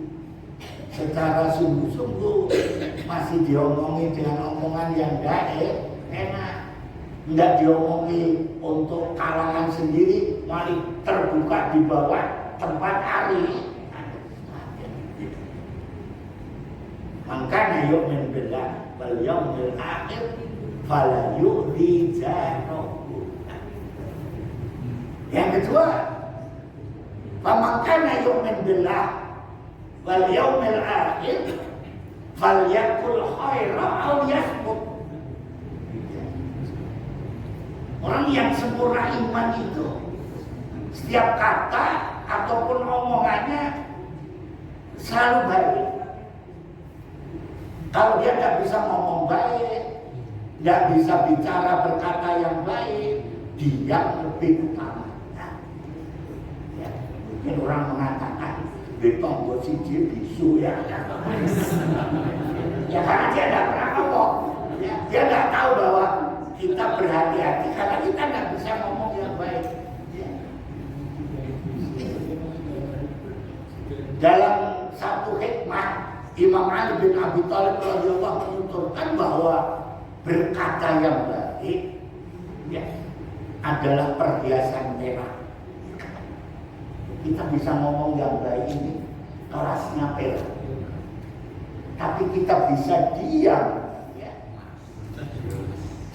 secara sungguh-sungguh, masih diomongi dengan omongan yang baik, enak, tidak diomongi untuk kalangan sendiri, malah terbuka di bawah tempat ari. Makanya yu'min billah wal yaumil akhir fala yu'dhi jarahu. Yang kedua, famakana yu'min billah wal yaumil akhir falyakul khaira aw yasmut. Orang yang sempurna iman itu setiap kata ataupun omongannya selalu baik. Kalau dia tidak bisa ngomong baik, tidak bisa bicara berkata yang baik, diam lebih utama. Ya, mungkin orang mengatakan betong siji bisu ya. Ya karena dia tidak pernah ngomong, ya, dia tidak tahu bahwa kita berhati-hati karena kita tidak bisa ngomong yang baik. Ya. Dalam satu hikmah Imam Ali bin Abi Thalib radhiyallahu menuturkan bahwa berkata yang baik ya, adalah perhiasan merah. Kita bisa ngomong yang baik ini kelasnya perak, tapi kita bisa diam ya.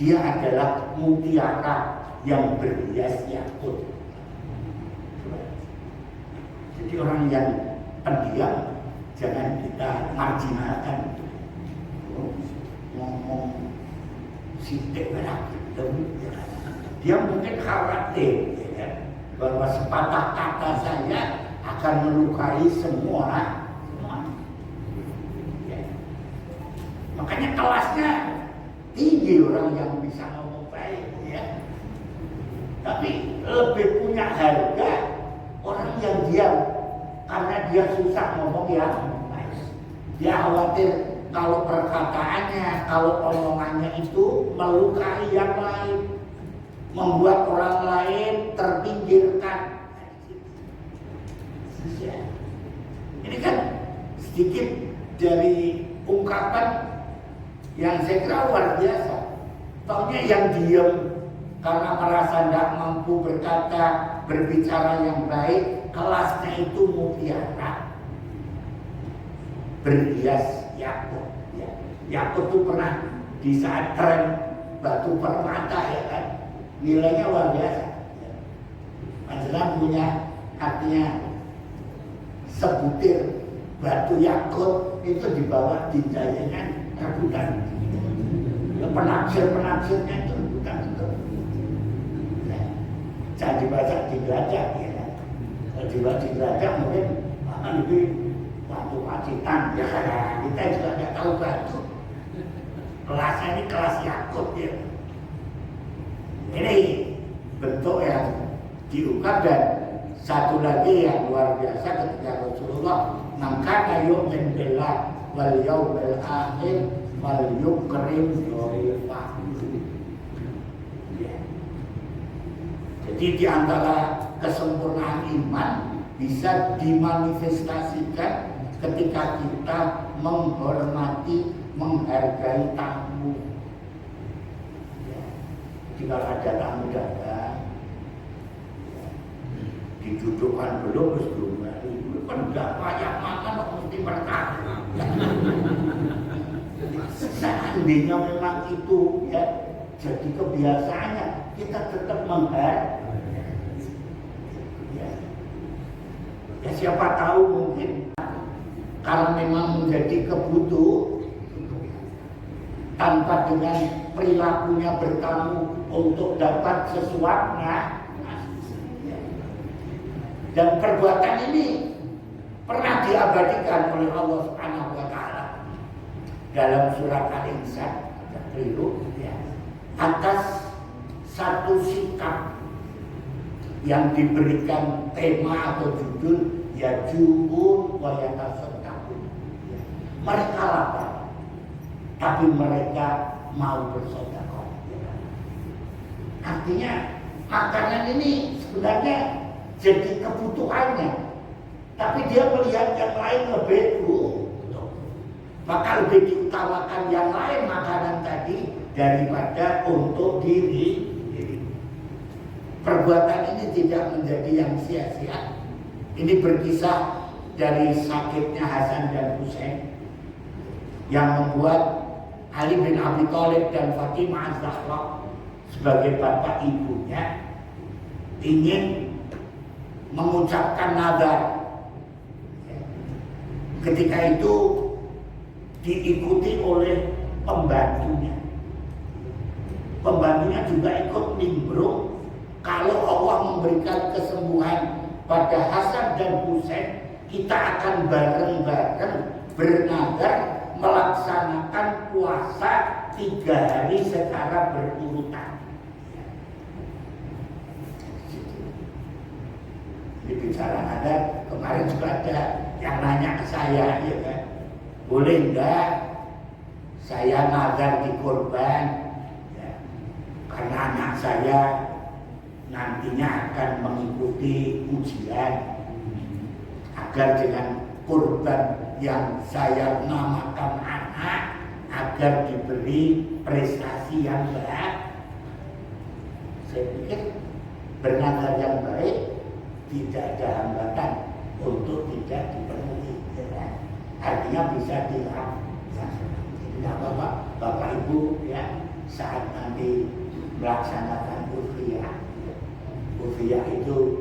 Dia adalah mutiara yang berhias yakut. Jadi orang yang pendiam jangan kita marginalkan, ngomong sidik berak gitu. Dia mungkin khawatir ya kan, bahwa sepatah kata saya akan melukai semua. Ya. Makanya kelasnya tinggi orang yang bisa ngomong baik ya. Tapi lebih punya harga orang yang diam, karena dia susah ngomong yang baik. Dia khawatir kalau perkataannya, kalau omongannya itu melukai yang lain, membuat orang lain terpinggirkan. Ini kan sedikit dari ungkapan yang saya kira luar biasa. Taunya yang diam karena merasa tidak mampu berkata, berbicara yang baik, kelasnya itu mutiara berhias yakut. Ya. Yakut itu pernah di saat tren batu permata ya kan, nilainya luar biasa. Ya. Maksudnya punya artinya sebutir batu yakut itu dibawa di jayangan rebutan. Ya, penaksir-penaksirnya itu rebutan itu. Ya. Jangan dibaca di gajah ya. Di gajah mungkin akan lebih batu pacitan ya karena kita juga tidak tahu batu. Kelasnya ini kelas yakut ya. Ini bentuk yang diungkap. Dan satu lagi yang luar biasa ketika Rasulullah mangkana yu'min billah wal yaumil akhir wal yukrim dhaifahu. Ya. Jadi di antara kesempurnaan iman bisa dimanifestasikan ketika kita menghormati, menghargai tamu. Ya. Jika ada tamu datang, ya, didudukkan belum, itu kan nggak banyak makan, kok mesti bertahan. Seandainya memang itu ya jadi kebiasaannya, kita tetap menghargai. Ya siapa tahu mungkin karena memang menjadi kebutuhan tanpa dengan perilakunya bertamu untuk dapat sesuatu. Dan perbuatan ini pernah diabadikan oleh Allah Subhanahu wa taala dalam surat Al-Insan atas satu sikap yang diberikan tema atau judul Yajurun wa Yatasaddaqun. Mereka lapar, tapi mereka mau bersedekah. Artinya makanan ini sebenarnya jadi kebutuhannya, tapi dia melihat yang lain lebih butuh, maka lebih diutamakan yang lain makanan tadi daripada untuk diri. Perbuatan ini tidak menjadi yang sia-sia. Ini berkisah dari sakitnya Hasan dan Husain yang membuat Ali bin Abi Thalib dan Fatimah Az-Zahra sebagai bapak ibunya ingin mengucapkan nazar. Ketika itu diikuti oleh pembantunya. Pembantunya juga ikut nimbrung kalau Allah memberikan kesembuhan pada Hasan dan Husain, kita akan bareng-bareng bernazar melaksanakan puasa 3 hari secara berurutan. Ini bicara nazar, kemarin juga ada yang nanya ke saya, ya kan, boleh enggak saya nazar di kurban, ya, karena anak saya nantinya akan mengikuti ujian, agar dengan kurban yang saya namakan anak agar diberi prestasi yang baik. Saya pikir bernazar yang baik tidak ada hambatan untuk tidak dipenuhi, ya. Artinya bisa dilaksanakan. Tidak apa-apa Bapak Ibu, ya, saat nanti melaksanakan Udhiyah itu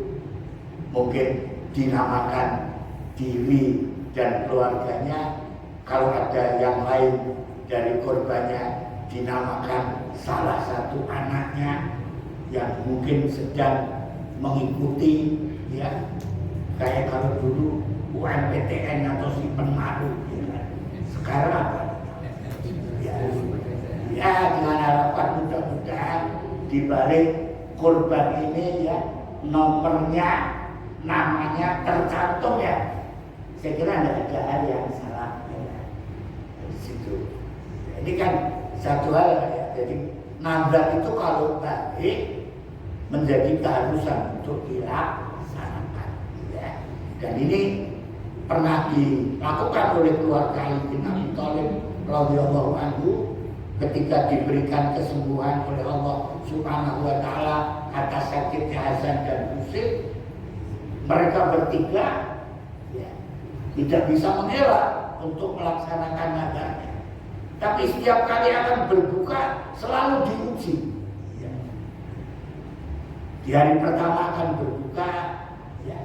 mungkin dinamakan diri dan keluarganya, kalau ada yang lain dari korbannya dinamakan salah satu anaknya yang mungkin sedang mengikuti, ya, kayak kalau dulu UMPTN atau Simpen Maru, ya. Sekarang apa? Ya, dengan harapan mudah-mudahan dibalik korban ini, ya, nomornya, namanya tercantum, ya. Saya kira tidak ada hal yang salah, ya, di situ. Ini kan satu hal, ya. Jadi nazar itu kalau baik menjadi keharusan untuk dilaksanakan, ya. Dan ini pernah dilakukan oleh keluarga Ali bin Abi Thalib radhiyallahu anhu ketika diberikan kesembuhan oleh Allah Subhanahu wa taala atas sakitnya Hasan dan Husain. Mereka bertiga, ya, tidak bisa mengelak untuk melaksanakan nazarnya. Tapi setiap kali akan berbuka selalu diuji, ya. Di hari pertama akan berbuka, ya,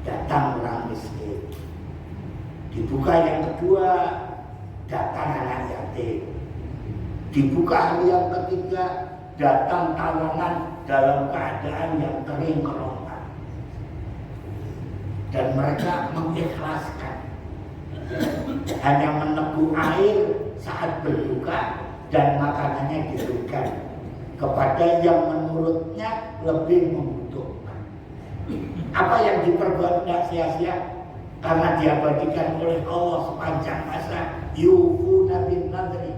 datang orang miskin. Dibuka yang kedua, datang anak yatim. Dibuka hari yang ketiga, datang tawanan dalam keadaan yang kering kerontang. Dan mereka mengikhlaskan, hanya meneguk air saat berbuka dan makanannya diberikan kepada yang menurutnya lebih membutuhkan. Apa yang diperbuat tidak sia-sia, karena diabadikan oleh Allah sepanjang masa. Yufuna bin nadri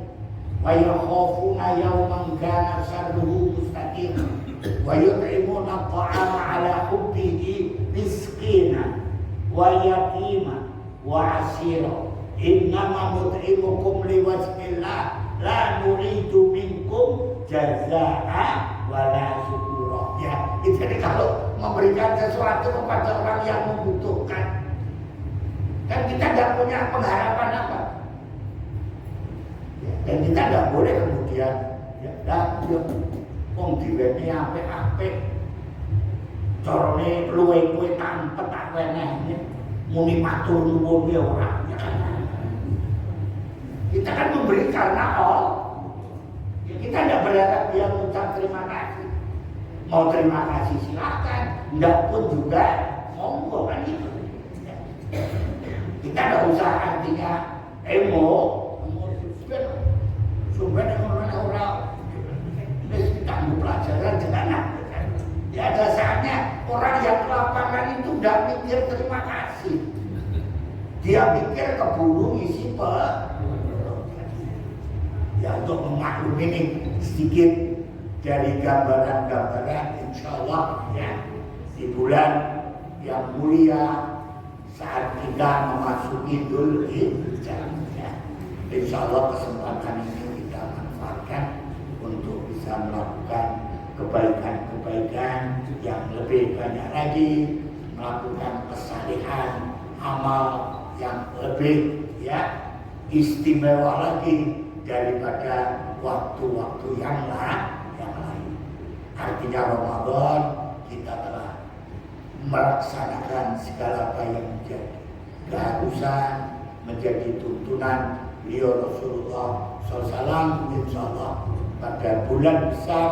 wa yakhafuna yawman kana sharruhu mustaqim wa yut'imuna at'ama ala hubbihi miskina wa yatima wa asira innama nut'imukum liwajhillah la nuridu minkum jazaa'a wala syukura. Ya, jadi kalau memberikan sesuatu kepada orang yang membutuhkan, kan kita tidak punya pengharapan apa. Dan kita tidak boleh kemudian, ya, wong diweni apik-apik, corone luwe-luwe tampet tak wenehne, muni matur nuwun ya ora. Kita kan memberi karena Allah. Ya, kita tidak berharap dia mengucap terima kasih. Mau terima kasih silakan, tidak pun juga monggo kan itu. Kita tidak usah artinya sumber orang kita mau pelajaran jangan. Ya ada saatnya orang yang ke lapangan itu tidak mikir terima kasih. Dia mikir keburu isi ya untuk memaklumi ini sedikit dari gambaran-gambaran insya Allah ya di bulan yang mulia saat kita memasuki Dzul Hijjah ya. Insya Allah kesempatan ini kita manfaatkan untuk bisa melakukan kebaikan-kebaikan yang lebih banyak lagi, melakukan kesalehan amal yang lebih ya istimewa lagi daripada waktu-waktu yang lain. Artinya Ramadan kita telah melaksanakan segala apa yang menjadi keharusan, menjadi tuntunan beliau Rasulullah SAW insyaallah pada bulan besar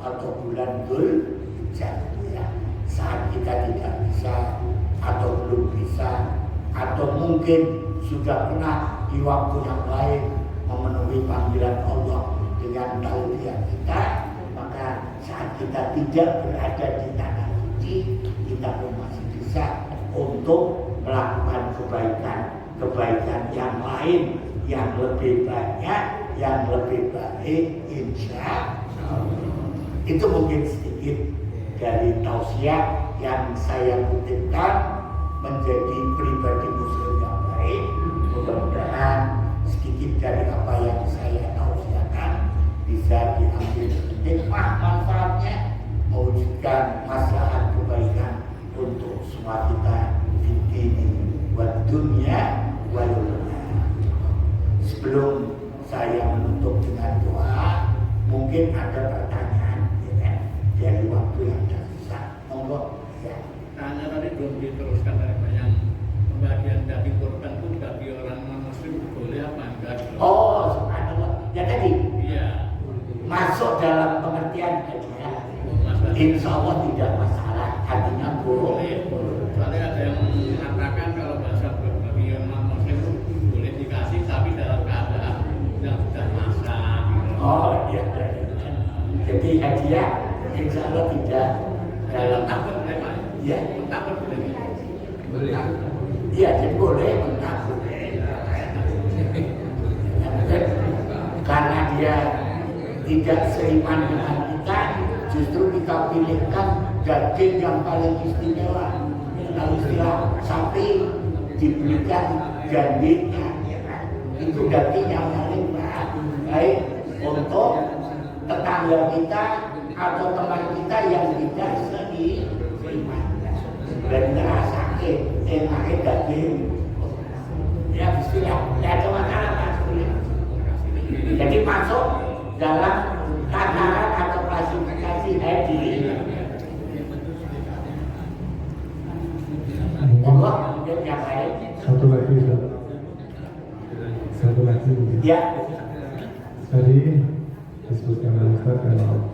atau bulan Dzul Hijjah ya. Saat kita tidak bisa atau belum bisa atau mungkin sudah pernah di waktu yang lain memenuhi panggilan Allah dengan tauhid kita, maka saat kita tidak berada di tanah suci, kita pun masih bisa untuk melakukan kebaikan yang lain yang lebih banyak, yang lebih baik insya Allah. Itu mungkin sedikit dari tausiah yang saya kutipkan menjadi pribadi muslim yang baik. Mudah-mudahan sedikit dari apa yang saya tausiahkan bisa diambil hikmah manfaatnya, mewujudkan maslahat kebaikan untuk semua kita di dini wa dunya wal akhirah. Sebelum saya menutup dengan doa, mungkin ada pertanyaan ya kan? Dari waktu yang sudah sisa. Monggo ya. Tanya tadi belum diteruskan dari yang pembagian daging kurban itu bagi orang non-muslim boleh apa enggak? Oh, subhanallah. Ya tadi. Iya. Masuk dalam pengertian ya. Insya Allah tidak masalah. Artinya boleh. Soalnya ada yang mengatakan kalau bahasa bagi yang non-muslim itu boleh dikasih tapi dalam keadaan yang sudah masak. Oh iya. Jadi hadiah insya Allah tidak dalam takut boleh Pak? Iya. Takut boleh? Boleh. Iya, jadi boleh, benar boleh. Karena dia tidak seiman dengan kita, justru kita pilihkan daging yang paling istimewa. Kalau istilah sapi dibelikan gandengnya, itu daging yang paling baik untuk tetangga kita atau teman kita yang tidak seiman. Dan ngerasain enaknya daging. Ya bismillah, tidak ada masalah Pak. Jadi masuk dalam tataran atau klasifikasi hadiah. Allah mungkin yang lain. Satu lagi. Ya. Tadi disebutkan oleh Ustaz kalau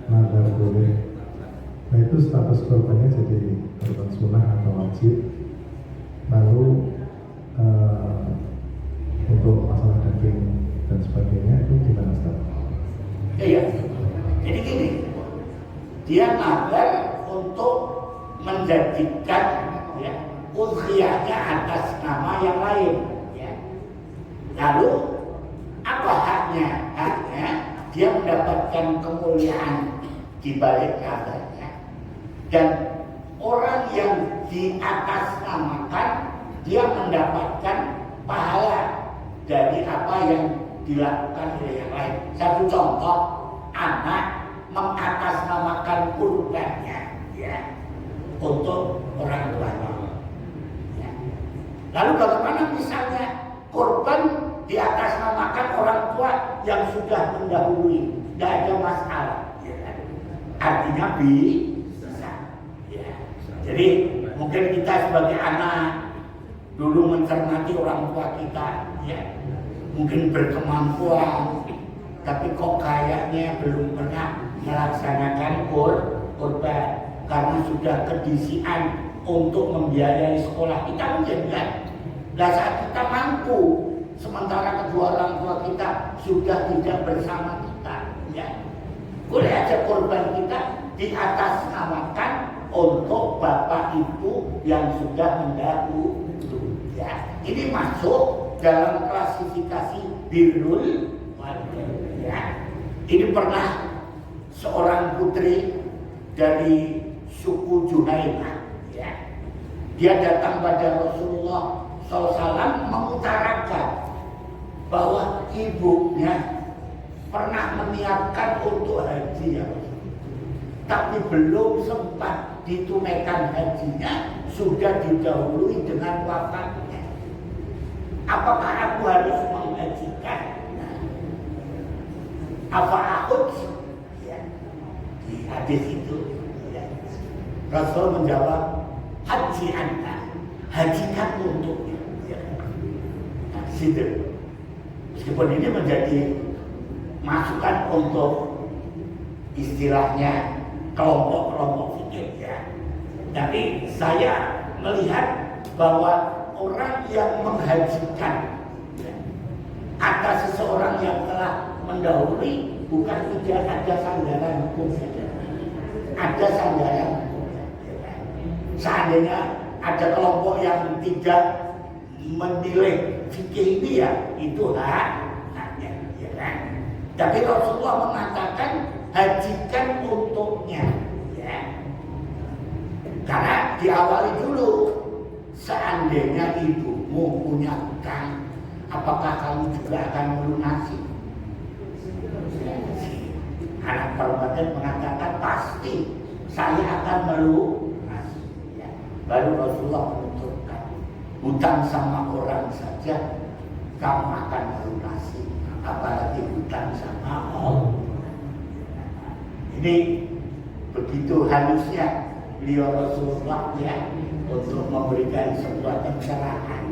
nazar boleh. Nah itu status korbannya jadi korban sunnah atau wajib. Lalu untuk masalah daging dan sebagainya itu gimana Ustaz? Iya. Jadi gini, dia nazar untuk menjadikan ya, udhiyahnya atas nama yang lain. Ya. Lalu apa haknya? Haknya dia mendapatkan kemuliaan di balik nazarnya. Dan orang yang diatasnamakan dia mendapatkan pahala dari apa yang dilakukan oleh yang lain. Satu contoh, anak mengatasnamakan kurbannya ya, untuk orang tuanya. Ya. Lalu bagaimana misalnya kurban diatasnamakan orang tua yang sudah mendahului, tidak ada masalah. Ya. Artinya bisa. Ya. Jadi mungkin kita sebagai anak dulu mencermati orang tua kita, ya, mungkin berkemampuan, tapi kok kayaknya belum pernah melaksanakan kurban karena sudah kedisian untuk membiayai sekolah kita mungkin kan. Nah saat kita mampu, sementara kedua orang tua kita sudah tidak bersama kita, ya, boleh aja korban kita diatasnamakan untuk bapak ibu yang sudah mendahului. Ya, ini masuk dalam klasifikasi birrul walidain. Ya, ini pernah seorang putri dari suku Juhainah, ya, dia datang pada Rasulullah SAW mengutarakan bahwa ibunya pernah meniatkan untuk haji, ya, tapi belum sempat ditunaikan hajinya, sudah didahului dengan wafatnya. Apakah aku harus menghajikan? Apa aku? Ya, di hadis itu, ya, Rasul menjawab, haji anda, hajikan untuknya. Ya. Nah, situ. Meskipun ini menjadi masukan untuk istilahnya kelompok-kelompok fikih, ya. Tapi saya melihat bahwa orang yang menghajikan, ya, atas seseorang yang telah mendahului bukan tidak ada sandaran hukum saja, ada sandaran hukum saja. Seandainya ada kelompok yang tidak menilai fikih ini, ya itu haknya, ya kan? Tapi Rasulullah mengatakan hajikan untuknya, ya. Karena diawali dulu, seandainya ibumu punya hutang, apakah kamu juga akan melunasi? Anak perempuan mengatakan pasti saya akan melunasi. Ya. Baru Rasulullah menuturkan, hutang sama orang saja kamu akan melunasi, apalagi hutang sama Allah. Ini begitu halusnya beliau Rasulullah, ya, untuk memberikan sebuah pencerahan.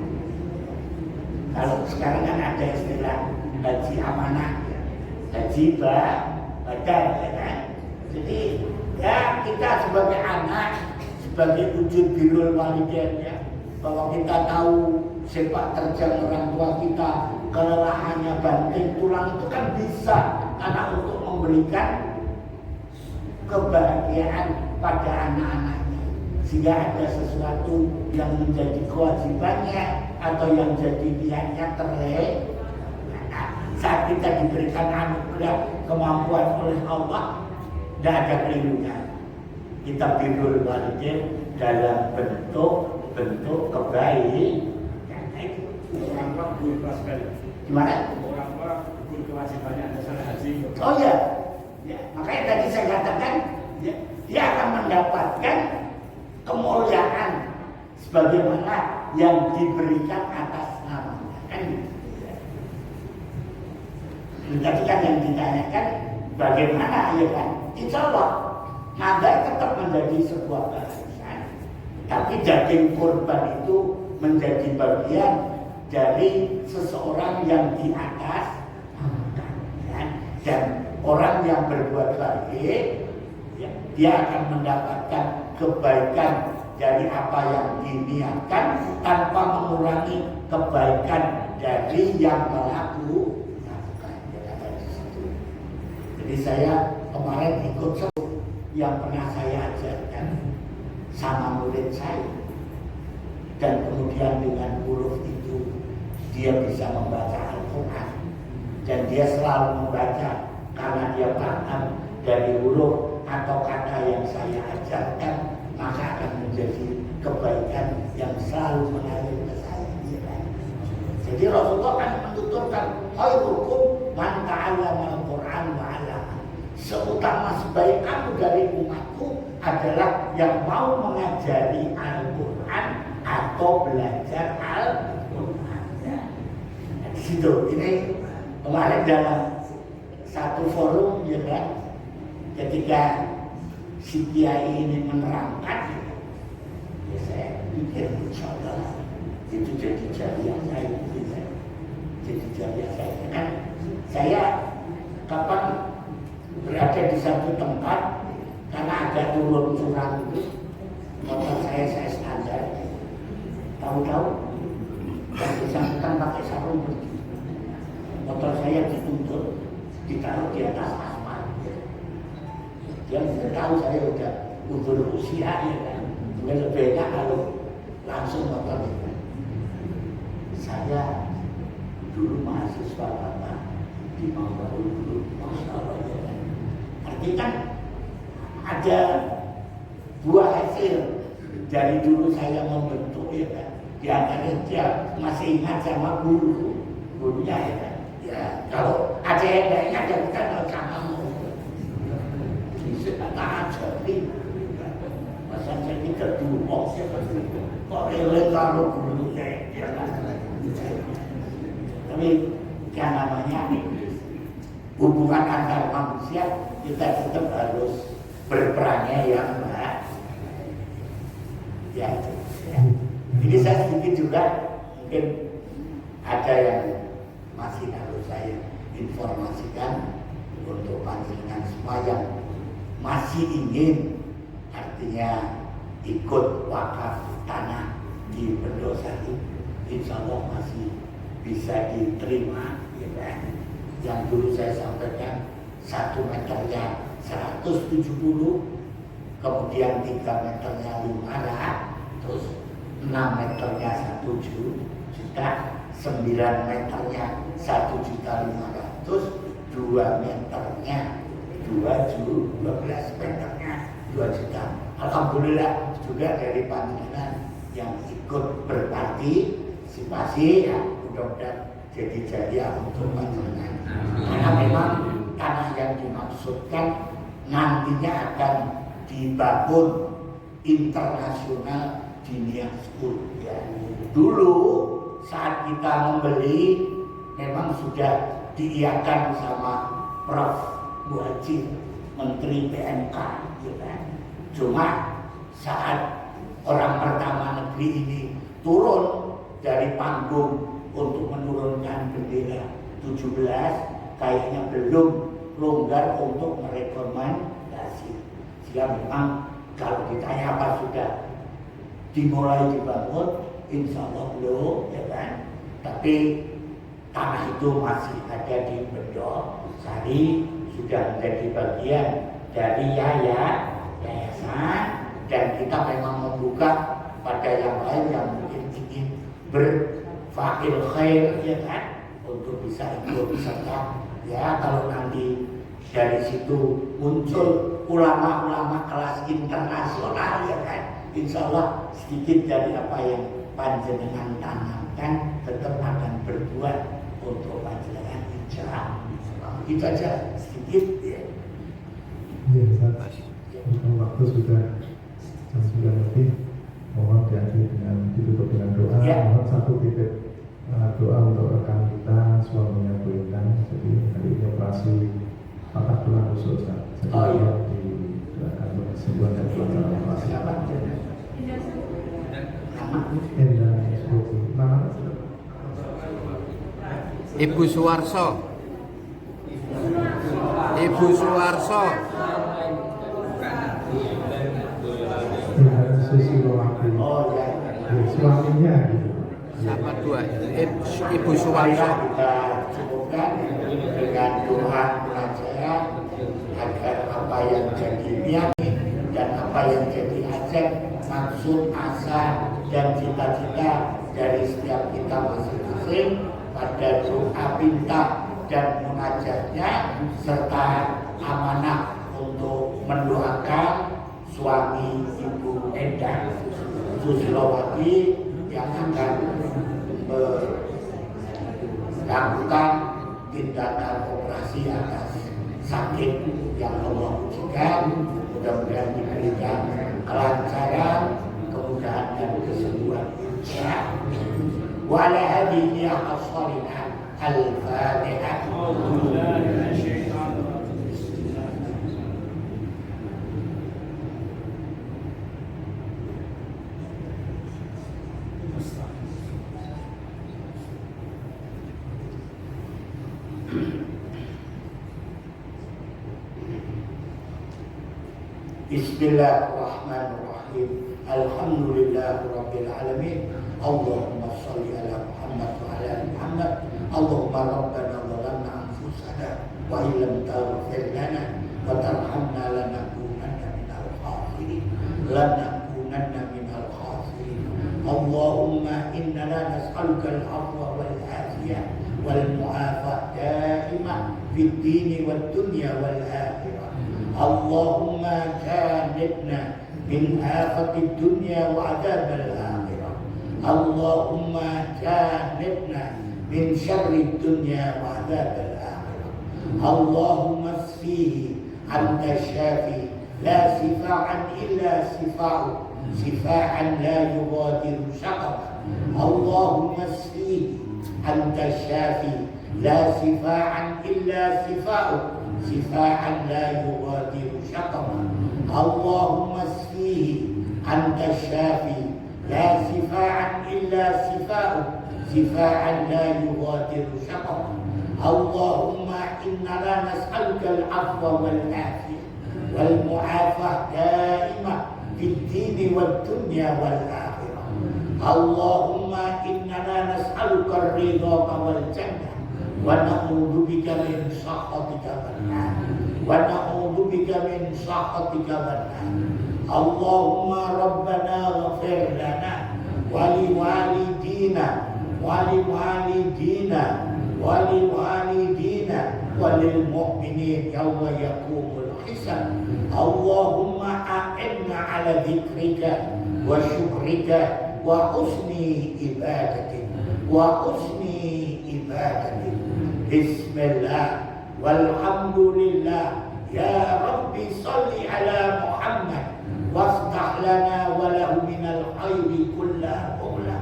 Kalau sekarang kan ada istilah haji amanah, ya, haji badal, ya kan? Jadi ya kita sebagai anak, sebagai wujud birrul walidain, ya, bahwa kita tahu sepak terjang orang tua kita, kelelahannya banting tulang itu kan bisa karena untuk memberikan kebahagiaan pada anak-anaknya, sehingga ada sesuatu yang menjadi kewajibannya atau yang jadi niatnya terleh. Nah, saat kita diberikan anugerah kemampuan oleh Allah, tidak ada kelirunya. Kita birrul walidain dalam bentuk kebaikan. Orang tua guru kelas sekali. Gimana? Orang tua guru kewajibannya ada sana haji. Oh ya, ya, makanya tadi saya katakan, ya, dia akan mendapatkan kemuliaan sebagaimana yang diberikan atas namanya, kan? Tadi kan yang ditanyakan bagaimana, ya kan? Insya Allah nadar tetap menjadi sebuah barisan, tapi daging kurban itu menjadi bagian dari seseorang yang di atas, kan? Dan orang yang berbuat baik, ya, dia akan mendapatkan kebaikan dari apa yang diniatkan tanpa mengurangi kebaikan dari yang melakukan. Jadi saya kemarin ikut yang pernah saya ajarkan sama murid saya, dan kemudian dengan huruf itu dia bisa membaca Al-Quran, dan dia selalu membaca karena dia paham dari huruf atau kata yang saya ajarkan, maka akan menjadi kebaikan yang selalu mengalir ke saya. Jadi Rasulullah kan menuturkan, khairukum man ta'allama al-Quran wa 'allama. Seutama sebaik kamu dari umatku adalah yang mau mengajari Al-Quran atau belajar Al-Quran. Ya. Di situ ini kemarin dalam satu forum, ya kan, ketika si kiai ini menerangkan, ya saya pikir insya Allah itu jadi jariah saya, jadi jariah saya. Kan saya kapan berada di satu tempat karena ada turun curang itu, motor saya standar, tahu-tahu yang bersangkutan pakai sarung putih, motor saya dituntut ditaruh di atas aspal. Dia tidak tahu saya udah umur usia ya kan, mungkin lebih enak kalau langsung motor. Saya dulu mahasiswa Bapak di Manggaru dulu, Masya Allah ya kan. Artinya kan ada buah hasil dari dulu saya membentuk ya kan. Di antaranya dia masih ingat sama gurunya ya kan. Ya kalau ada yang gak ingat ya bukan kamu. Bisa tak aja nih. Masa saya kita dulu kok rela kalau gurunya ya kan. Tapi yang namanya hubungan antar manusia kita tetap harus berperannya yang baik. Ya itu. Ya. Ini saya sedikit juga mungkin ada yang masih harus saya informasikan untuk panjenengan semua yang masih ingin artinya ikut wakaf tanah di Pendosari, insya Allah masih bisa diterima ya kan? Yang dulu saya sampaikan 1 meternya 170, kemudian 3 meternya 500, terus 6 meternya 1 juta, 9 meternya 1.500.000, 2 meternya 12 meternya 2 juta. Alhamdulillah juga dari panjenengan yang ikut berpartisipasi ya, mudah-mudahan jadi jariah untuk panjenengan. Karena memang tanah yang dimaksudkan nantinya akan dibangun internasional dunia school ya. Dulu saat kita membeli memang sudah diiakan sama Prof. Muhajir, Menteri PMK ya kan? Cuma saat orang pertama negeri ini turun dari panggung untuk menurunkan bendera 17, kayaknya belum longgar untuk merekomendasi. Sehingga memang kalau ditanya apa sudah dimulai dibangun, insya Allah belum, ya kan? Tapi tanah itu masih ada di Pendosari, sudah menjadi bagian dari yayasan, dan kita memang membuka pada yang lain yang mungkin ingin berfakir khair, ya kan? Untuk bisa ikut serta. Ya kalau nanti dari situ muncul ulama-ulama kelas internasional ya kan, insya Allah sedikit dari apa yang panjenengan tanamkan tetap akan berbuat untuk panjenengan insya Allah. Itu aja sedikit ya. Iya, Ustaz. Untuk waktu sudah jam 9 lebih, mohon diakhiri dengan ditutup dengan doa. Ya. Mohon satu titip doa untuk rekan kita, suaminya Bu Intan. Jadi hari ini operasi patah tulang rusuk, Ustaz. Jadi didoakan untuk kesembuhan dan kelancaran operasi. Indah Suci. Nama Ibu Suwarso. Ibu Suwarso. Indah Susi Lowati. Oh ya. Suaminya gitu. Sama dua. Ibu Mari Suwarso. kita cukupkan dengan doa munajat agar apa yang jadi niat dan apa yang jadi hajat, maksud, asa dan cita-cita dari setiap kita masing-masing pada doa pinta dan munajatnya serta amanah untuk mendoakan suami Ibu Endah Susilowati yang akan melakukan tindakan operasi atas sakit yang Allah ujikan. Mudah-mudahan diberikan kelancaran, kemudahan dan kesembuhan. Wala hadhihi as-salihah al-Fatihah. Bismillahirrahmanirrahim. Alhamdulillahirabbil alamin. Allahumma shalli ala Muhammad wa ala ali Muhammad. Allahumma rabbana zalamna anfusana wa illam taghfir lana wa tarhamna lanakunanna minal khasirin. Allahumma innana nas'aluka al-'afwa wal 'afiyah wal mu'afah daimah fid dini wad dunya wal akhirah. Allahumma jannibna min afatid dunya wa 'adzabil akhirah. Allahumma jannibna min syarrid dunya wa 'adzabil akhirah. Allahumma sfihi anta syafi la sifa'an illa sifa'u sifa'an la yughadiru saqama. Allahumma sfihi anta syafi la sifa'an illa sifa'u sifa'an la yughadiru saqama. Allahumma sfihi anta syafi la sifa'an illa sifa'u sifa'an la yughadiru saqama. Allahumma innana nas'aluka al-'afwa wal 'afiyah wal mu'afah daimah fid dini wad dunya wal akhirah. Allahumma innana nas'aluka ar-ridha wal jannah wa na'udzu bika min sakhatika wan nar wa na'udzu bika min sakhatika wan nar. Allahumma rabbana ighfir lana wa liwalidina wa liwalidina wa liwalidina wa lil mu'minin yawma yaqumul hisab. Allahumma a'inna ala dzikrika wa syukrika wa husni ibadatik wa husni ibadatik. Bismillah walhamdulillah. Ya Rabbi salli ala Muhammad waftah lana wa lahu minal khairi kulla mughla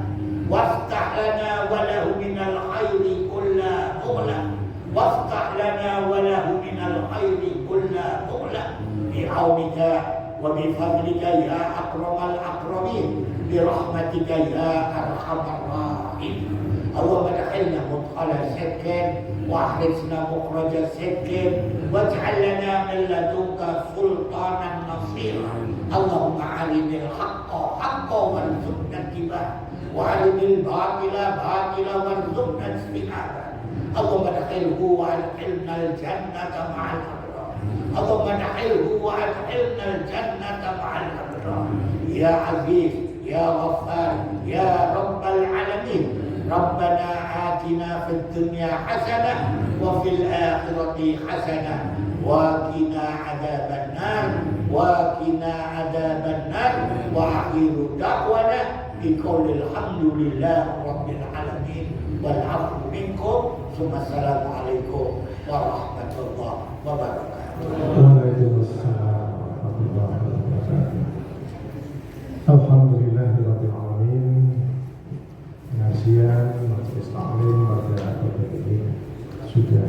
waftah lana wa lahu minal khairi kulla mughla waftah lana wa lahu minal khairi kulla mughla bi'aunika wa bifadlika ya akramal akramin birahmatika ya arhamar rahimin. Allahumma dakhilna mudkhala sidqin wa akhrijna mukhraja sidqin waj'al lana min ladunka sultanan nasira. Allahumma arinil haqqa haqqan warzuqna ittiba'ah wa arinil batila batila warzuqna ijtinabah. Allahumma dakhilhu wa adkhilna al-jannata ma'al abrar. Allahumma dakhilhu wa adkhilna al-jannata ma'al abrar. Ya Aziz, Ya Ghaffar, Ya Rabbal Alamin. Rabbana atina fid dunya hasanah wa fil akhirati hasanah wa qina adzaban nar wa qina adzaban nar wa akhiru da'wana biqaulil hamdulillahi rabbil alamin wal 'afwu minkum. Assalamu alaikum warahmatullahi wabarakatuh. Waalaikumsalam warahmatullahi wabarakatuh. Alhamdulillahirabbil alamin. Pengajian majelis taklim pada pagi ini sudah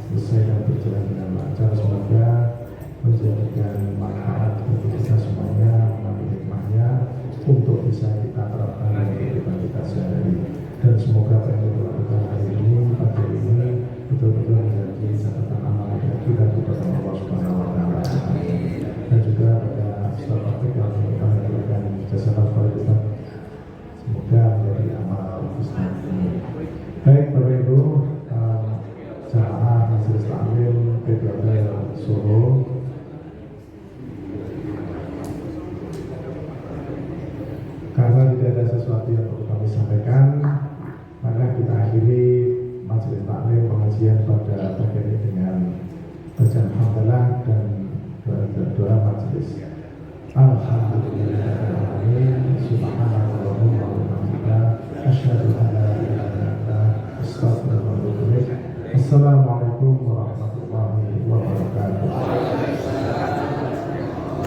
selesai dan berjalan dengan lancar. Semoga menjadikan manfaat bagi kita semuanya, mengambil hikmahnya untuk bisa kita terapkan dalam kehidupan kita sehari-hari. Dan semoga apa yang kita lakukan hari ini, pagi ini betul-betul menjadi catatan amal bagi kita kepada Allah Subhanahu wa Ta'ala. Dan juga pada seluruh praktik yang kita lakukan jasa kepada kita, semoga menjadi amal Islam ini. Baik Bapak Ibu, jamaah majelis taklim PPD Solo, karena tidak ada sesuatu yang perlu kami sampaikan,